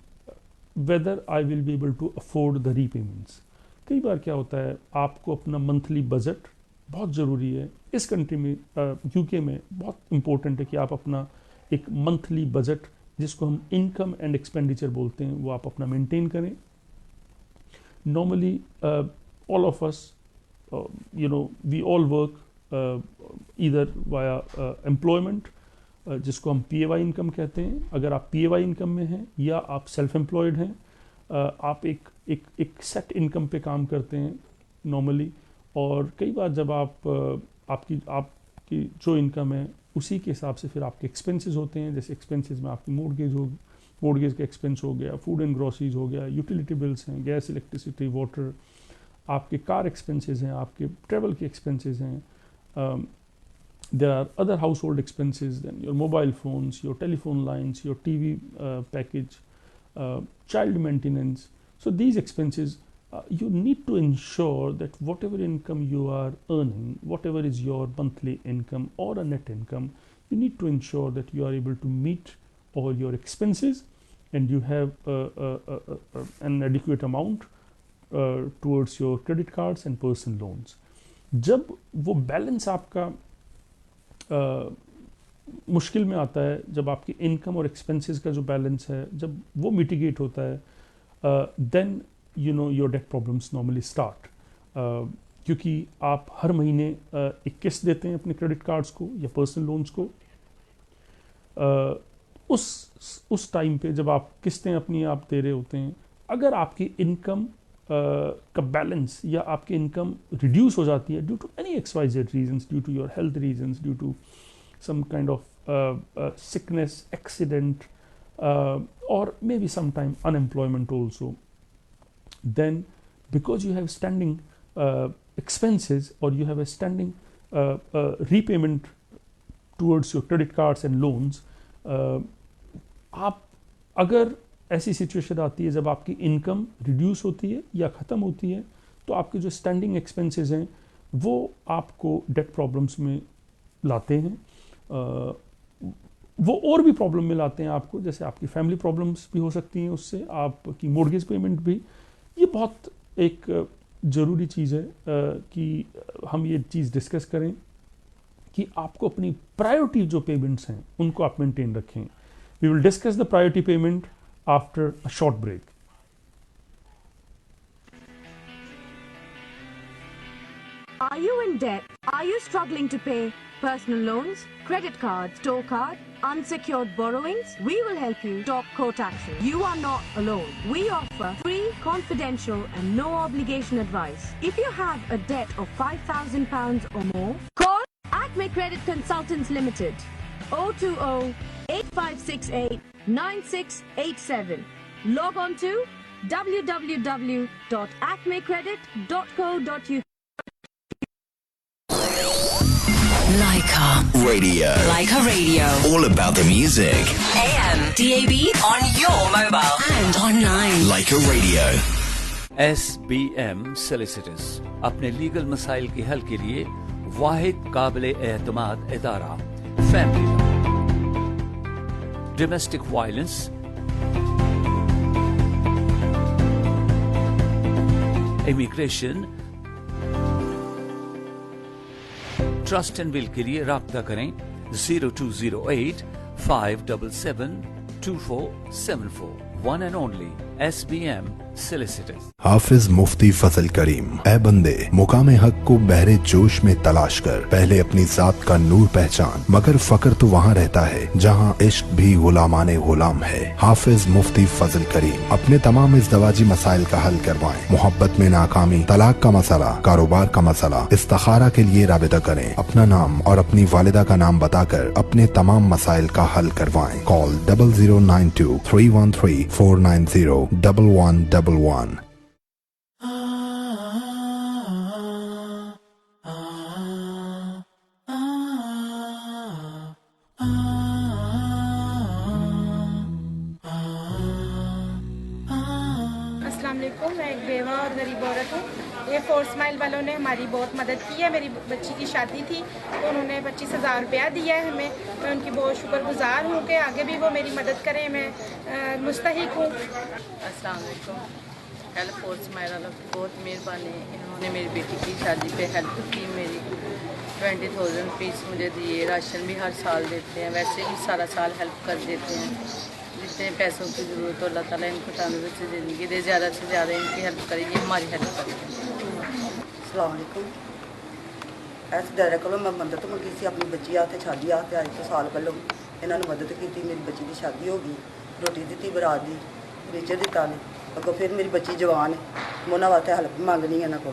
whether I will be able to afford the repayments. कई बार क्या होता है, आपको अपना मंथली बजट बहुत ज़रूरी है. इस कंट्री में यूके में बहुत इम्पोर्टेंट है कि आप अपना एक मंथली बजट, जिसको हम इनकम एंड एक्सपेंडिचर बोलते हैं, वो आप अपना मेंटेन करें. Normally all of us we all work either via employment, जिसको हम PAY इनकम कहते हैं. अगर आप PAY इनकम में हैं या आप सेल्फ एम्प्लॉयड हैं, आप एक सेट इनकम पे काम करते हैं नॉर्मली, और कई बार जब आपकी जो इनकम है उसी के हिसाब से फिर आपके एक्सपेंसेस होते हैं. जैसे एक्सपेंसेस में आपकी मोर्गेज का एक्सपेंस हो गया, फूड एंड ग्रोसरीज हो गया, यूटिलिटी बिल्स हैं, गैस, इलेक्ट्रिसिटी, वाटर, आपके कार एक्सपेंसेस हैं, आपके ट्रेवल के एक्सपेंसेस हैं. There are other household expenses, then your mobile phones, your telephone lines, your TV package, child maintenance. So these expenses, you need to ensure that whatever income you are earning, whatever is your monthly income or a net income, you need to ensure that you are able to meet all your expenses and you have an adequate amount towards your credit cards and personal loans. जब वो balance आपका मुश्किल में आता है, जब आपकी income और एक्सपेंसेस का जो बैलेंस है, जब वो मिटिगेट होता है, then your debt problems normally start. क्योंकि आप हर महीने एक किस्त देते हैं अपने क्रेडिट कार्ड्स को या पर्सनल लोन्स को. उस टाइम पे जब आप किस्तें अपनी आप दे रहे होते हैं, अगर आपकी इनकम का बैलेंस या आपकी इनकम रिड्यूस हो जाती है due to any XYZ reasons, due to your health reasons, due to some kind of sickness, accident, or maybe sometime unemployment also, then because you have standing expenses or you have a standing repayment towards your credit cards and loans, आप अगर ऐसी situation आती है जब आपकी income reduce होती है या ख़त्म होती है, तो आपके जो स्टैंडिंग एक्सपेंसेस हैं वो आपको डेट प्रॉब्लम्स में लाते हैं. वो और भी प्रॉब्लम में लाते हैं आपको, जैसे आपकी फैमिली प्रॉब्लम्स भी हो सकती हैं उससे, आपकी मॉर्गेज पेमेंट भी. ये बहुत एक ज़रूरी चीज़ है कि हम ये चीज़ डिस्कस करें कि आपको अपनी प्रायोरिटी जो पेमेंट्स हैं उनको आप मेंटेन रखें. We will discuss the priority payment after a short break. Are you in debt? Are you struggling to pay personal loans, credit cards, store card, unsecured borrowings? We will help you. Top Court Action. You are not alone. We offer free, confidential and no obligation advice. If you have a debt of £5,000 or more, call Acme Credit Consultants Limited 020-8568-9687. Log on to www.acmecredit.co.uk. Leica Radio. Leica Radio. All about the music. AM, DAB, on your mobile and online. Leica Radio. SBM Solicitors अपने legal मसाइल के हल के लिए वाहिद काबिल एतमाद इदारा family law, domestic violence, immigration, trust and will के लिए राब्ता करें 0208 577 2474. One and only SBM Solicitors. हाफिज मुफ्ती फजल करीम। ए बंदे, मुकामे हक को बहरे जोश में तलाश कर, पहले अपनी जात का नूर पहचान, मगर फकर तो वहाँ रहता है जहाँ इश्क भी गुलामाने गुलाम है। हाफिज मुफ्ती फजल करीम अपने तमाम इज़्दवाजी मसाइल का हल करवाएं। मोहब्बत में नाकामी, तलाक का मसला, कारोबार का मसला, इस्तिखारा के लिए राबिता करें। अपना नाम और अपनी वालिदा का नाम बताकर अपने तमाम मसाइल का हल करवाएं। कॉल 0092 313 490 1111। मैं एक बेवा और गरीब औरत हूँ। ये 4 स्माइल वालों ने हमारी बहुत मदद की है। मेरी बच्ची की शादी थी तो उन्होंने 25,000 रुपया दिया है हमें। मैं उनकी बहुत शुक्रगुजार हूँ कि आगे भी वो मेरी मदद करें। मैं मुस्तहिक हूँ। अस्सलाम वालेकुम। हेल्प 4 स्माइल वालों की बहुत मेहरबानी। इन्होंने मेरी बेटी की शादी पे हेल्प की। मेरी 20,000 रुपीज़ मुझे दिए। राशन भी हर साल देते हैं, वैसे भी सारा साल हेल्प कर देते हैं। जितने पैसों की ज़रूरत हो अल्लाह ताला इनको तंदुरुस्त ज़िंदगी दे, ज़्यादा से ज़्यादा इनकी हेल्प करेंगे, हमारी हेल्प करेंगे। अस्सलाम वालेकुम। इस दायरे को मैं मदद मंगी सी अपनी बच्ची आते शादी आते अज तो साल पहलों इन्होंने मदद की। मेरी बच्ची की शादी हो गई, रोटी दी बरात दी, फर्नीचर दिता ने। अगों फिर मेरी बच्ची जवान है, मैं उन्होंने वास्ते हेल्प मंगनी है इन्होंने को।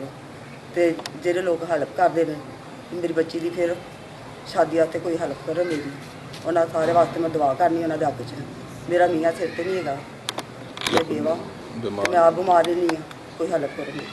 जो लोग हेल्प करते हैं मेरी बच्ची की फिर शादी आते कोई हेल्प करो मेरी, उन्होंने सारे वास्ते मैं दुआ करनी उन्होंने अग च। मेरा मियाँ सिर पर नहीं है, मैं बेवा, मैं आप बीमार ही नहीं हाँ, कोई हेल्प करो मेरी।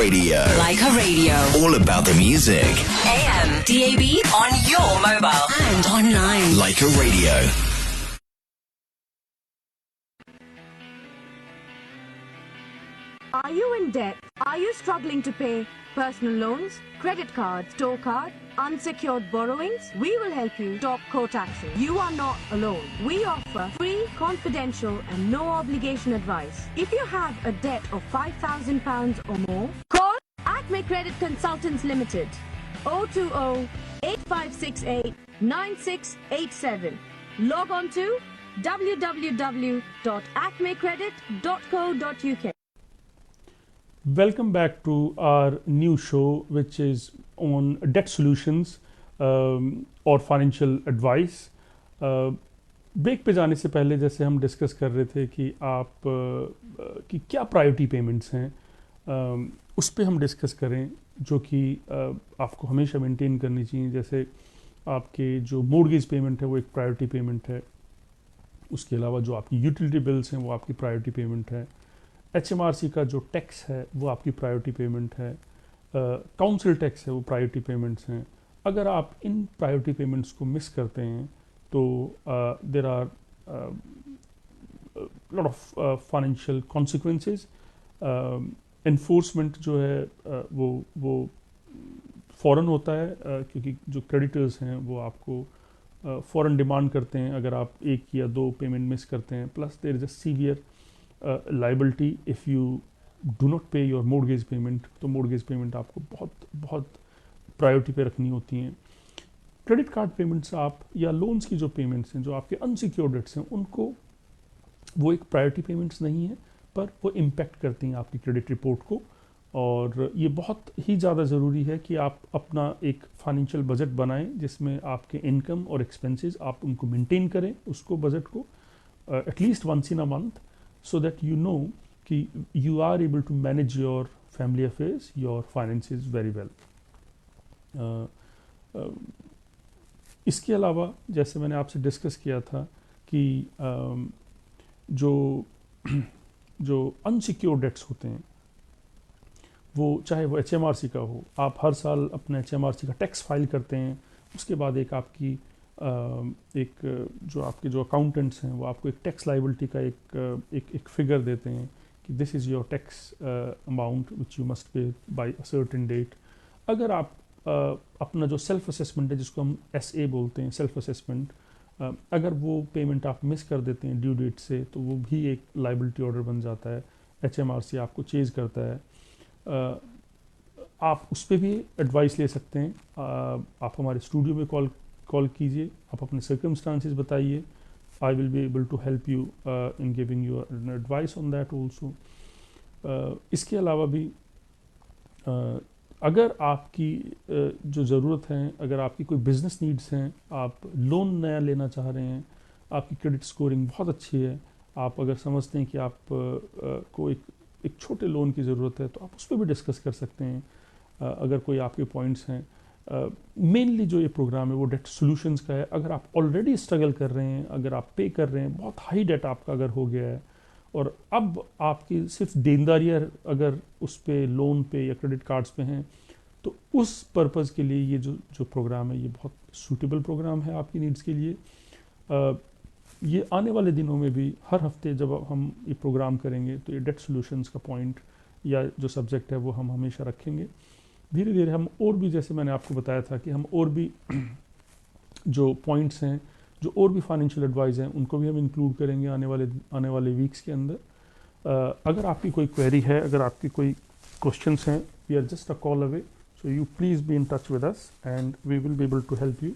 Radio. Leica Radio. All about the music. AM, DAB, on your mobile and online. Leica Radio. Are you in debt? Are you struggling to pay personal loans, credit cards, store card, unsecured borrowings? We will help you. Top Court Action. You are not alone. We offer free, confidential and no obligation advice. If you have a debt of £5,000 or more, call Acme Credit Consultants Limited 020-8568-9687. Log on to www.acmecredit.co.uk. Welcome back to our new show, which is on debt solutions or financial advice. Break पे जाने से पहले जैसे हम discuss कर रहे थे कि आप कि क्या प्रायोरिटी पेमेंट्स हैं, उस पे हम डिस्कस करें जो कि आपको हमेशा मेंटेन करनी चाहिए। जैसे आपके जो मॉर्गेज पेमेंट है वो एक प्रायोरिटी पेमेंट है, उसके अलावा जो आपकी यूटिलिटी बिल्स हैं वो आपकी प्रायोरिटी पेमेंट है, HMRC का जो टैक्स है वो आपकी प्रायोरिटी पेमेंट है, काउंसिल टैक्स है वो प्रायोरिटी पेमेंट्स हैं। अगर आप इन प्रायोरिटी पेमेंट्स को मिस करते हैं तो there are lot of financial consequences. Enforcement जो है वो फ़ौरन होता है, क्योंकि जो क्रेडिटर्स हैं वो आपको फ़ौरन डिमांड करते हैं अगर आप एक या दो पेमेंट मिस करते हैं। Plus there is a severe liability if you do not pay your mortgage payment. तो मॉर्गेज पेमेंट आपको बहुत बहुत प्रायोरिटी पे रखनी होती हैं। क्रेडिट कार्ड पेमेंट्स आप या लोन्स की जो पेमेंट्स हैं, जो आपके अनसिक्योर्ड डेट्स हैं, उनको वो एक प्रायोरिटी पेमेंट्स नहीं है, पर वो इम्पेक्ट करती हैं आपकी क्रेडिट रिपोर्ट को। और ये बहुत ही ज़्यादा ज़रूरी है कि आप अपना एक फाइनेंशियल बजट बनाएं जिसमें आपके इनकम और एक्सपेंसेस आप उनको मेंटेन करें, उसको बजट को at least once in a month, so that you know कि you are able to manage your family affairs, your finances very well. इसके अलावा जैसे मैंने आपसे डिस्कस किया था कि जो अनसिक्योर्ड डेट्स होते हैं वो चाहे वो HMRC का हो, आप हर साल अपने HMRC का टैक्स फाइल करते हैं, उसके बाद एक आपकी जो आपके जो अकाउंटेंट्स हैं वो आपको एक टैक्स लाइबिलिटी का एक फिगर देते हैं कि this is your tax amount which you must pay by a certain date. अगर आप अपना जो सेल्फ असेसमेंट है, जिसको हम SA बोलते हैं, सेल्फ असेसमेंट, अगर वो पेमेंट आप मिस कर देते हैं ड्यू डेट से, तो वो भी एक लाइबिलिटी ऑर्डर बन जाता है, HMRC आपको चेज करता है। आप उस पर भी एडवाइस ले सकते हैं। आप हमारे स्टूडियो में कॉल कीजिए, आप अपने सर्कमस्टांसेस बताइए, I will be able to help you in giving you advice on that also. इसके अलावा भी अगर आपकी जो ज़रूरत है, अगर आपकी कोई बिज़नेस नीड्स हैं, आप लोन नया लेना चाह रहे हैं, आपकी क्रेडिट स्कोरिंग बहुत अच्छी है, आप अगर समझते हैं कि आप को एक छोटे लोन की ज़रूरत है, तो आप उस पर भी डिस्कस कर सकते हैं अगर कोई आपके पॉइंट्स हैं। मेनली जो ये प्रोग्राम है वो डेट सॉल्यूशंस का है। अगर आप ऑलरेडी स्ट्रगल कर रहे हैं, अगर आप पे कर रहे हैं, बहुत हाई डेट आपका अगर हो गया है और अब आपकी सिर्फ देनदारियाँ अगर उस पे लोन पे या क्रेडिट कार्ड्स पे हैं, तो उस पर्पज़ के लिए ये जो प्रोग्राम है ये बहुत सूटेबल प्रोग्राम है आपकी नीड्स के लिए। ये आने वाले दिनों में भी हर हफ्ते जब हम ये प्रोग्राम करेंगे तो ये डेट सॉल्यूशंस का पॉइंट या जो सब्जेक्ट है वो हम हमेशा रखेंगे। धीरे धीरे हम और भी, जैसे मैंने आपको बताया था कि हम और भी जो पॉइंट्स हैं, जो और भी फाइनेंशियल एडवाइस हैं, उनको भी हम इंक्लूड करेंगे आने वाले वीक्स के अंदर। अगर आपकी कोई क्वेरी है, अगर आपकी कोई क्वेश्चंस हैं, we are just a call away, so you please be in touch with us and we will be able to help you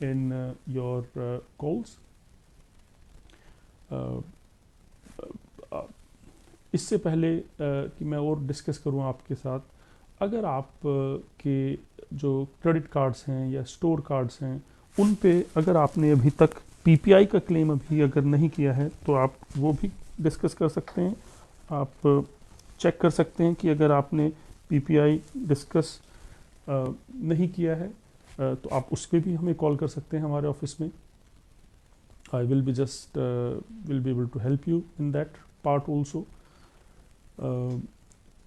in your calls. इससे पहले कि मैं और डिस्कस करूं आपके साथ, अगर आप के जो क्रेडिट कार्ड्स हैं या स्टोर कार्ड्स हैं, उन पे अगर आपने अभी तक PPI का क्लेम अभी अगर नहीं किया है तो आप वो भी डिस्कस कर सकते हैं। आप चेक कर सकते हैं कि अगर आपने PPI डिस्कस नहीं किया है तो आप उस पर भी हमें कॉल कर सकते हैं हमारे ऑफिस में। I will be able to help you in that part also.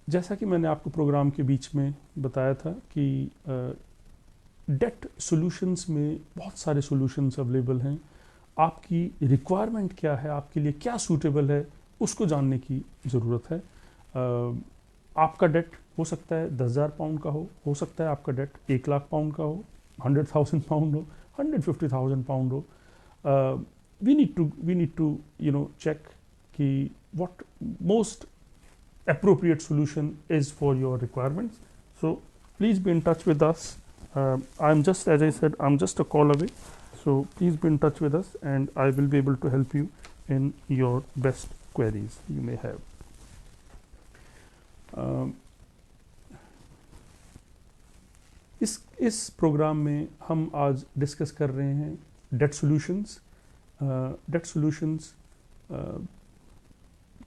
जैसा कि मैंने आपको प्रोग्राम के बीच में बताया था कि डेट सॉल्यूशंस में बहुत सारे सॉल्यूशंस अवेलेबल हैं। आपकी रिक्वायरमेंट क्या है, आपके लिए क्या सूटेबल है, उसको जानने की ज़रूरत है। आपका डेट हो सकता है 10,000 पाउंड का हो सकता है आपका डेट 1 लाख पाउंड का हो, 100,000 पाउंड हो, 150,000 पाउंड हो। We need to check ki what most appropriate solution is for your requirements. So please be in touch with us. I'm just, as I said, I'm just a call away. So please be in touch with us and I will be able to help you in your best queries you may have. इस programme में हम आज discuss कर रहे हैं date solutions date solutions,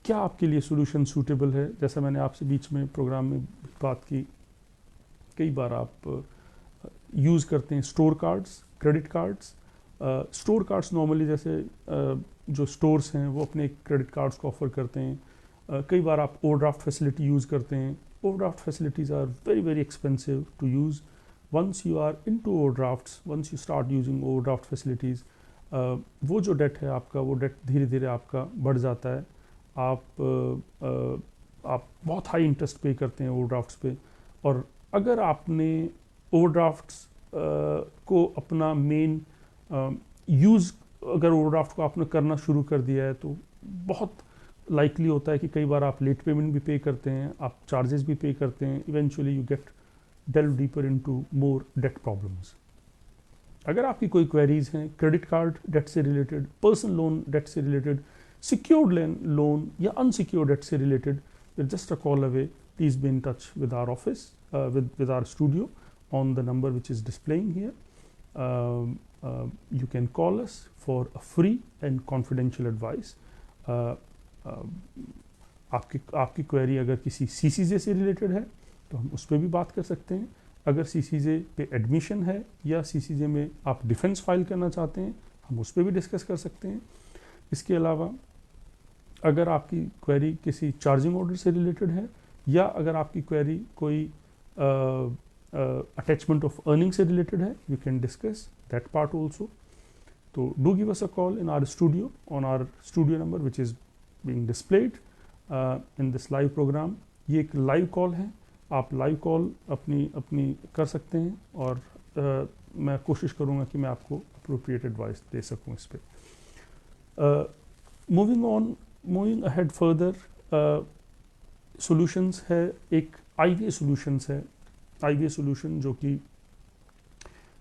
क्या आपके लिए सॉल्यूशन सूटेबल है? जैसा मैंने आपसे बीच में प्रोग्राम में भी बात की, कई बार आप यूज़ करते हैं store cards, credit cards. Store cards normally जैसे जो स्टोर्स हैं वो अपने क्रेडिट कार्ड्स को ऑफ़र करते हैं। कई बार आप ओवरड्राफ्ट फैसिलिटी यूज़ करते हैं। Overdraft facilities are very very expensive to use. Once you are into overdrafts, once you start using overdraft facilities, वो जो डेट है आपका, वो डेट धीरे धीरे आपका बढ़ जाता है। आप बहुत हाई इंटरेस्ट पे करते हैं ओवरड्राफ्ट्स पे, और अगर आपने ओवरड्राफ्ट्स को अपना मेन यूज़, अगर ओवरड्राफ्ट को आपने करना शुरू कर दिया है, तो बहुत लाइकली होता है कि कई बार आप लेट पेमेंट भी पे करते हैं, आप चार्जेस भी पे करते हैं। Eventually you get delve deeper into more debt problems. अगर आपकी कोई क्वेरीज हैं क्रेडिट कार्ड डेट से रिलेटेड, पर्सनल लोन डेट से रिलेटेड, सिक्योर्ड लोन या अनसिक्योर्ड डेट से related, just a call away. Please be in touch with our office, with our studio on the number which is displaying here. You can call us for a free and confidential advice. आपकी query अगर किसी CCJ से related है तो हम उस पर भी बात कर सकते हैं. अगर CCJ पे एडमिशन है या CCJ में आप डिफेंस फाइल करना चाहते हैं, हम उस पर भी डिस्कस कर सकते हैं. इसके अलावा अगर आपकी क्वेरी किसी चार्जिंग ऑर्डर से रिलेटेड है, या अगर आपकी क्वेरी कोई अटैचमेंट ऑफ अर्निंग से रिलेटेड है, we can discuss that part also. तो do give us a call in our studio on our studio number which is being displayed in this live program. ये एक live call है, आप live call अपनी कर सकते हैं, और मैं कोशिश करूंगा कि मैं आपको अप्रोप्रिएट एडवाइस दे सकूं इस पर. मूविंग अहेड फर्दर, सॉल्यूशंस है, एक IVA सॉल्यूशंस है. IVA सॉल्यूशन जो कि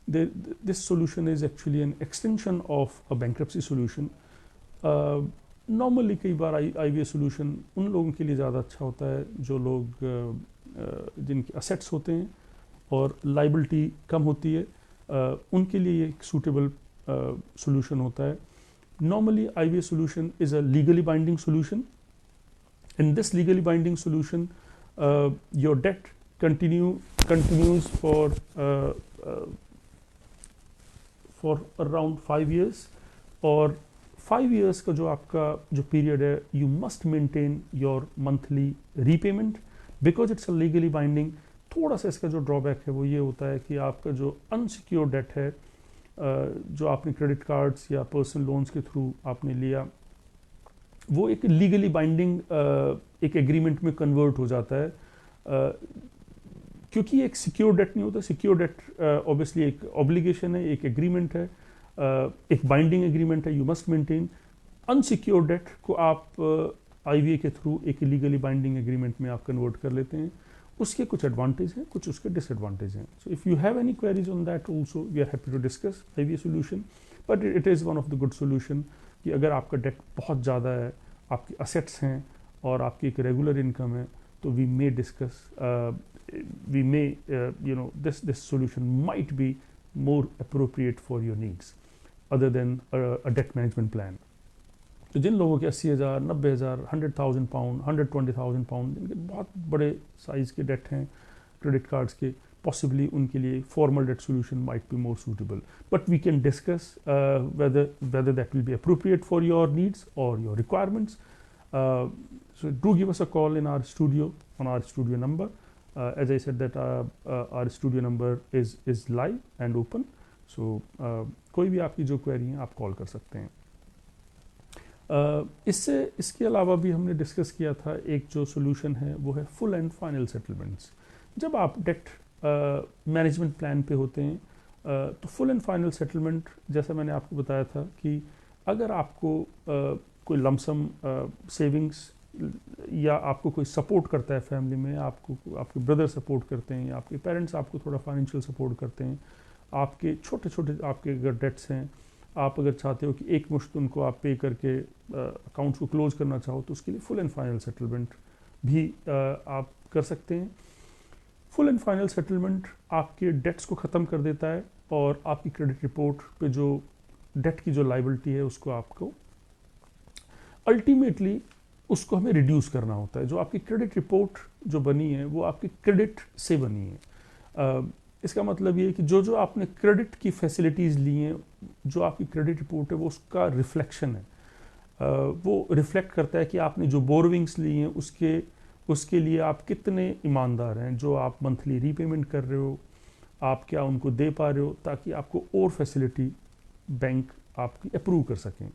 this solution is actually an extension of a bankruptcy solution. Normally कई बार IVA सॉल्यूशन उन लोगों के लिए ज़्यादा अच्छा होता है जो लोग जिनके असेट्स होते हैं और लाइबिलिटी कम होती है, उनके लिए ये एक सूटेबल सॉल्यूशन होता है. Normally IVA solution is a legally binding solution. In this legally binding solution, your debt continues for around 5 years, और 5 years का जो आपका जो पीरियड है, you must maintain your monthly repayment because it's a legally binding. थोड़ा सा इसका जो ड्रॉबैक है वो ये होता है कि आपका जो अनसिक्योर्ड डेट है, जो आपने क्रेडिट कार्ड्स या पर्सनल लोन्स के थ्रू आपने लिया, वो एक लीगली बाइंडिंग एक एग्रीमेंट में कन्वर्ट हो जाता है. क्योंकि एक सिक्योर डेट नहीं होता. सिक्योर डेट ऑब्वियसली एक ऑब्लिगेशन है, एक एग्रीमेंट है, एक बाइंडिंग एग्रीमेंट है, you must maintain. Unsecure debt को आप IVA के थ्रू एक लीगली बाइंडिंग एग्रीमेंट में आप कन्वर्ट कर लेते हैं. उसके कुछ एडवांटेज हैं, कुछ उसके डिसएडवांटेज हैं. So if you have any queries on that also, we are happy to discuss IVA solution. But it is one of the good solution कि अगर आपका डेट बहुत ज़्यादा है, आपके असेट्स हैं और आपकी एक रेगुलर इनकम है, तो we may discuss, we may this solution might be more appropriate for your needs other than a debt management plan. तो जिन लोगों के 80,000, 90,000, 100,000 पाउंड, 120,000 पाउंड, जिनके बहुत बड़े साइज़ के डेट हैं क्रेडिट कार्ड्स के, पॉसिबली उनके लिए formal debt solution might be more suitable. But we can discuss whether that will be appropriate for your needs or your requirements. So do give us a call in our studio on our studio number. As I said that our studio number is live and open. So कोई भी आपकी जो query है आप call कर सकते हैं. इसके अलावा भी हमने डिस्कस किया था एक जो सोल्यूशन है वो है फुल एंड फाइनल सेटलमेंट्स. जब आप डेट मैनेजमेंट प्लान पे होते हैं, तो फुल एंड फाइनल सेटलमेंट, जैसा मैंने आपको बताया था कि अगर आपको कोई लमसम सेविंग्स या आपको कोई सपोर्ट करता है फैमिली में, आपके ब्रदर सपोर्ट करते हैं या आपके पेरेंट्स आपको थोड़ा फाइनेंशियल सपोर्ट करते हैं, आपके छोटे छोटे आपके अगर डेट्स हैं, आप अगर चाहते हो कि एक मुश्त उनको आप पे करके अकाउंट्स को क्लोज करना चाहो, तो उसके लिए फुल एंड फाइनल सेटलमेंट भी आप कर सकते हैं. फुल एंड फाइनल सेटलमेंट आपके डेट्स को ख़त्म कर देता है और आपकी क्रेडिट रिपोर्ट पे जो डेट की जो लाइबिलिटी है उसको आपको अल्टीमेटली उसको हमें रिड्यूस करना होता है। जो आपकी क्रेडिट रिपोर्ट जो बनी है वो आपकी क्रेडिट से बनी है। इसका मतलब ये है कि जो जो आपने क्रेडिट की फैसिलिटीज़ ली हैं, जो आपकी क्रेडिट रिपोर्ट है वो उसका रिफ्लेक्शन है। वो रिफ्लेक्ट करता है कि आपने जो बोरोविंग्स ली हैं उसके लिए आप कितने ईमानदार हैं, जो आप मंथली रीपेमेंट कर रहे हो, आप क्या उनको दे पा रहे हो, ताकि आपको और फैसिलिटी बैंक आपकी अप्रूव कर सकें।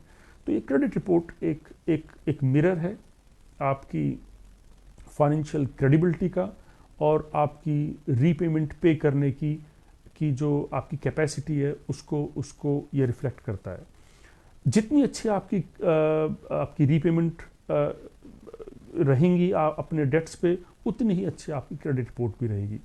तो ये क्रेडिट रिपोर्ट एक मिरर है आपकी फाइनेंशियल क्रेडिबिलिटी का और आपकी रीपेमेंट पे करने की जो आपकी कैपेसिटी है उसको ये रिफ्लेक्ट करता है। जितनी अच्छी आपकी रीपेमेंट रहेंगी अपने डेट्स पे, उतनी ही अच्छी आपकी क्रेडिट रिपोर्ट भी रहेगी।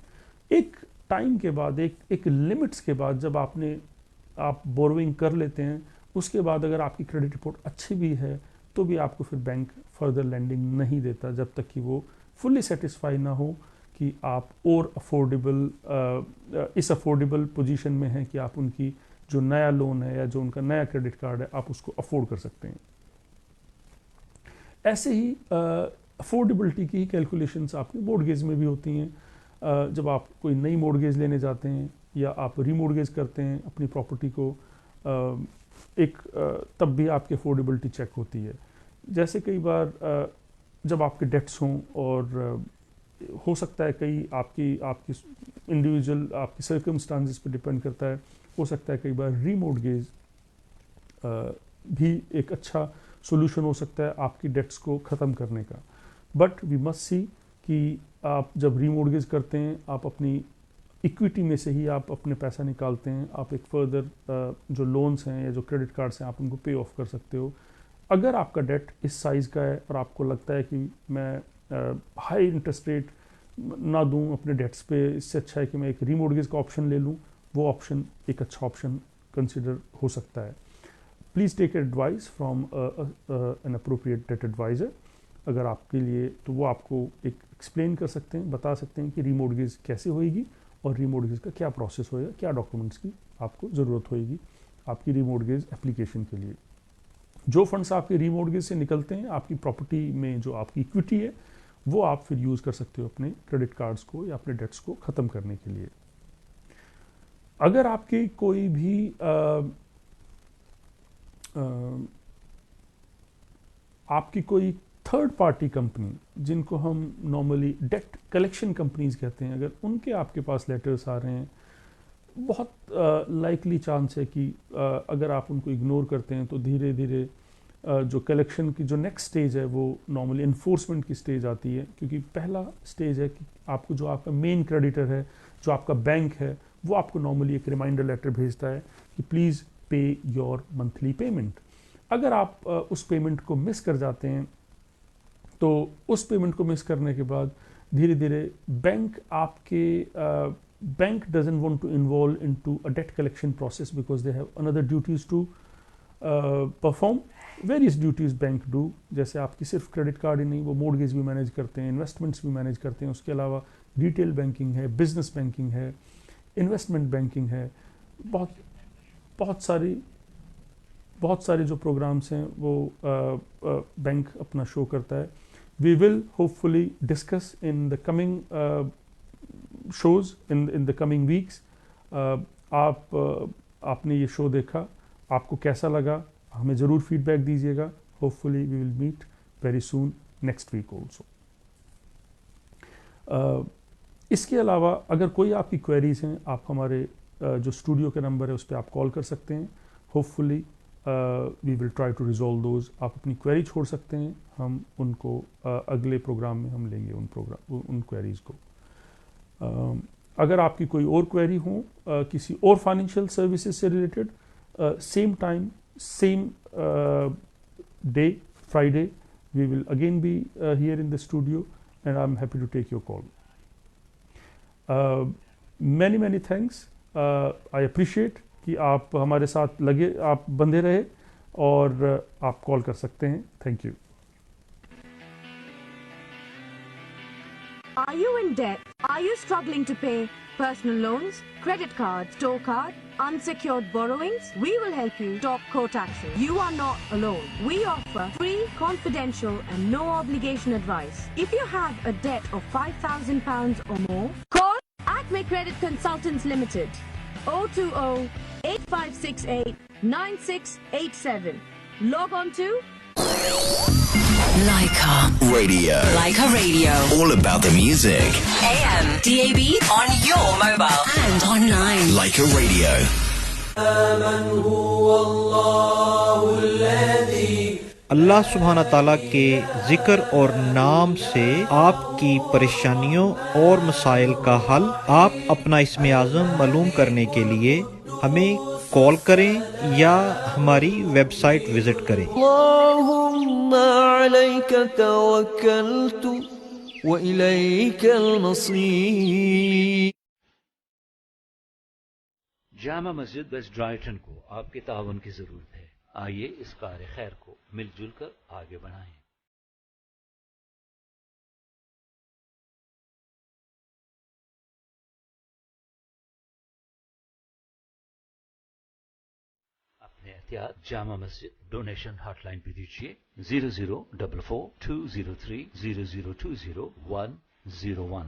एक टाइम के बाद, एक लिमिट्स के बाद जब आप बोरोइंग कर लेते हैं, उसके बाद अगर आपकी क्रेडिट रिपोर्ट अच्छी भी है तो भी आपको फिर बैंक फर्दर लैंडिंग नहीं देता जब तक कि वो फुल्ली सेटिस्फाई ना हो कि आप और इस अफोर्डेबल पोजीशन में हैं कि आप उनकी जो नया लोन है या जो उनका नया क्रेडिट कार्ड है आप उसको अफोर्ड कर सकते हैं। ऐसे ही अफोर्डेबिलिटी की कैलकुलेशंस आपकी मॉर्गेज में भी होती हैं। जब आप कोई नई मॉर्गेज लेने जाते हैं या आप रीमॉर्गेज करते हैं अपनी प्रॉपर्टी को, तब भी आपकी अफोर्डेबिलिटी चेक होती है। जैसे कई बार जब आपके डेट्स हों और हो सकता है कई आपकी इंडिविजुअल आपकी सर्कमस्टांसेस पे डिपेंड करता है, हो सकता है कई बार रीमॉर्गेज भी एक अच्छा सॉल्यूशन हो सकता है आपकी डेट्स को ख़त्म करने का। बट वी मस्ट सी कि आप जब रीमॉर्गेज करते हैं आप अपनी इक्विटी में से ही आप अपने पैसा निकालते हैं, आप एक फर्दर जो लोन्स हैं या जो क्रेडिट कार्ड्स हैं आप उनको पे ऑफ कर सकते हो। अगर आपका डेट इस साइज़ का है और आपको लगता है कि मैं हाई इंटरेस्ट रेट ना दूं अपने डेट्स पे, इससे अच्छा है कि मैं एक रीमॉर्गेज का ऑप्शन ले लूं, वो ऑप्शन एक अच्छा ऑप्शन कंसिडर हो सकता है। Please take advice from an appropriate debt adviser. अगर आपके लिए तो वो आपको एक एक्सप्लेन कर सकते हैं, बता सकते हैं कि रीमॉर्गेज कैसे होएगी और रीमॉर्गेज का क्या प्रोसेस होएगा, क्या डॉक्यूमेंट्स की आपको ज़रूरत होएगी आपकी रीमॉर्गेज एप्लीकेशन के लिए। जो फंड्स आपके रीमॉर्गेज से निकलते हैं आपकी प्रॉपर्टी में जो आपकी इक्विटी है वो आप फिर यूज़ कर सकते हो अपने क्रेडिट कार्ड्स को या अपने डेट्स को ख़त्म करने के लिए। अगर आपकी कोई भी आपकी कोई थर्ड पार्टी कंपनी, जिनको हम नॉर्मली डेट कलेक्शन कंपनीज कहते हैं, अगर उनके आपके पास लेटर्स आ रहे हैं, बहुत लाइकली चांस है कि अगर आप उनको इग्नोर करते हैं तो धीरे धीरे जो कलेक्शन की जो नेक्स्ट स्टेज है वो नॉर्मली इन्फोर्समेंट की स्टेज आती है। क्योंकि पहला स्टेज है कि आपको जो आपका मेन क्रेडिटर है, जो आपका बैंक है, वो आपको नॉर्मली एक रिमाइंडर लेटर भेजता है कि प्लीज़ पे योर मंथली पेमेंट। अगर आप उस पेमेंट को मिस कर जाते हैं तो उस पेमेंट को मिस करने के बाद धीरे धीरे bank doesn't want to involve into a debt collection process because they have another duties to perform. Various duties bank do, जैसे आपकी सिर्फ क्रेडिट कार्ड ही नहीं, वो मॉर्गेज भी मैनेज करते हैं, इन्वेस्टमेंट्स भी मैनेज करते हैं, उसके अलावा रिटेल बैंकिंग है, बिजनेस बैंकिंग है, इन्वेस्टमेंट बैंकिंग है, बहुत सारे जो प्रोग्राम्स हैं वो बैंक अपना शो करता है। We will hopefully discuss in the coming shows in the coming weeks. आपने ये शो देखा, आपको कैसा लगा, हमें ज़रूर फीडबैक दीजिएगा। Hopefully we will meet very soon next week also. इसके अलावा अगर कोई आपकी क्वेरीज हैं, आप हमारे जो स्टूडियो के नंबर है उस पर आप कॉल कर सकते हैं। Hopefully we will try to resolve those. आप अपनी क्वेरी छोड़ सकते हैं, हम उनको अगले प्रोग्राम में हम लेंगे उन क्वेरीज को। अगर आपकी कोई और क्वेरी हो किसी और फाइनेंशियल सर्विसेज से related, same time same day Friday we will again be here in the studio and I am happy to take your call. Many thanks. I appreciate कि आप हमारे साथ लगे, आप बंधे रहे और आप कॉल कर सकते हैं। Thank you. Are you in in debt? Are you struggling to pay personal loans, credit cards, store card, unsecured borrowings? We will help you stop court action. You are not alone. We offer free, confidential and no obligation advice. If you have a debt of £5,000 or more, call Acme Credit Consultants Limited 020 8568 9687. Log on to Leica Radio. Leica Radio. All about the music. AM, DAB, on your mobile and online. Leica Radio. अल्लाह सुब्हाना ताला के जिक्र और नाम से आपकी परेशानियों और मसाइल का हल आप अपना इस्म आज़म मालूम करने के लिए हमें कॉल करें या हमारी वेबसाइट विजिट करें। अल्लाहुम्मा अलैका तवक्कलतु व इलैकल मसीर। जामा मस्जिद वेस्ट ड्राइटन को आपके तावन की जरूरत है। आइए इस कार्य खैर को मिलजुल कर आगे बढ़ाएं। अपने एहतियात जामा मस्जिद डोनेशन हॉटलाइन पे दीजिए 00442030020101।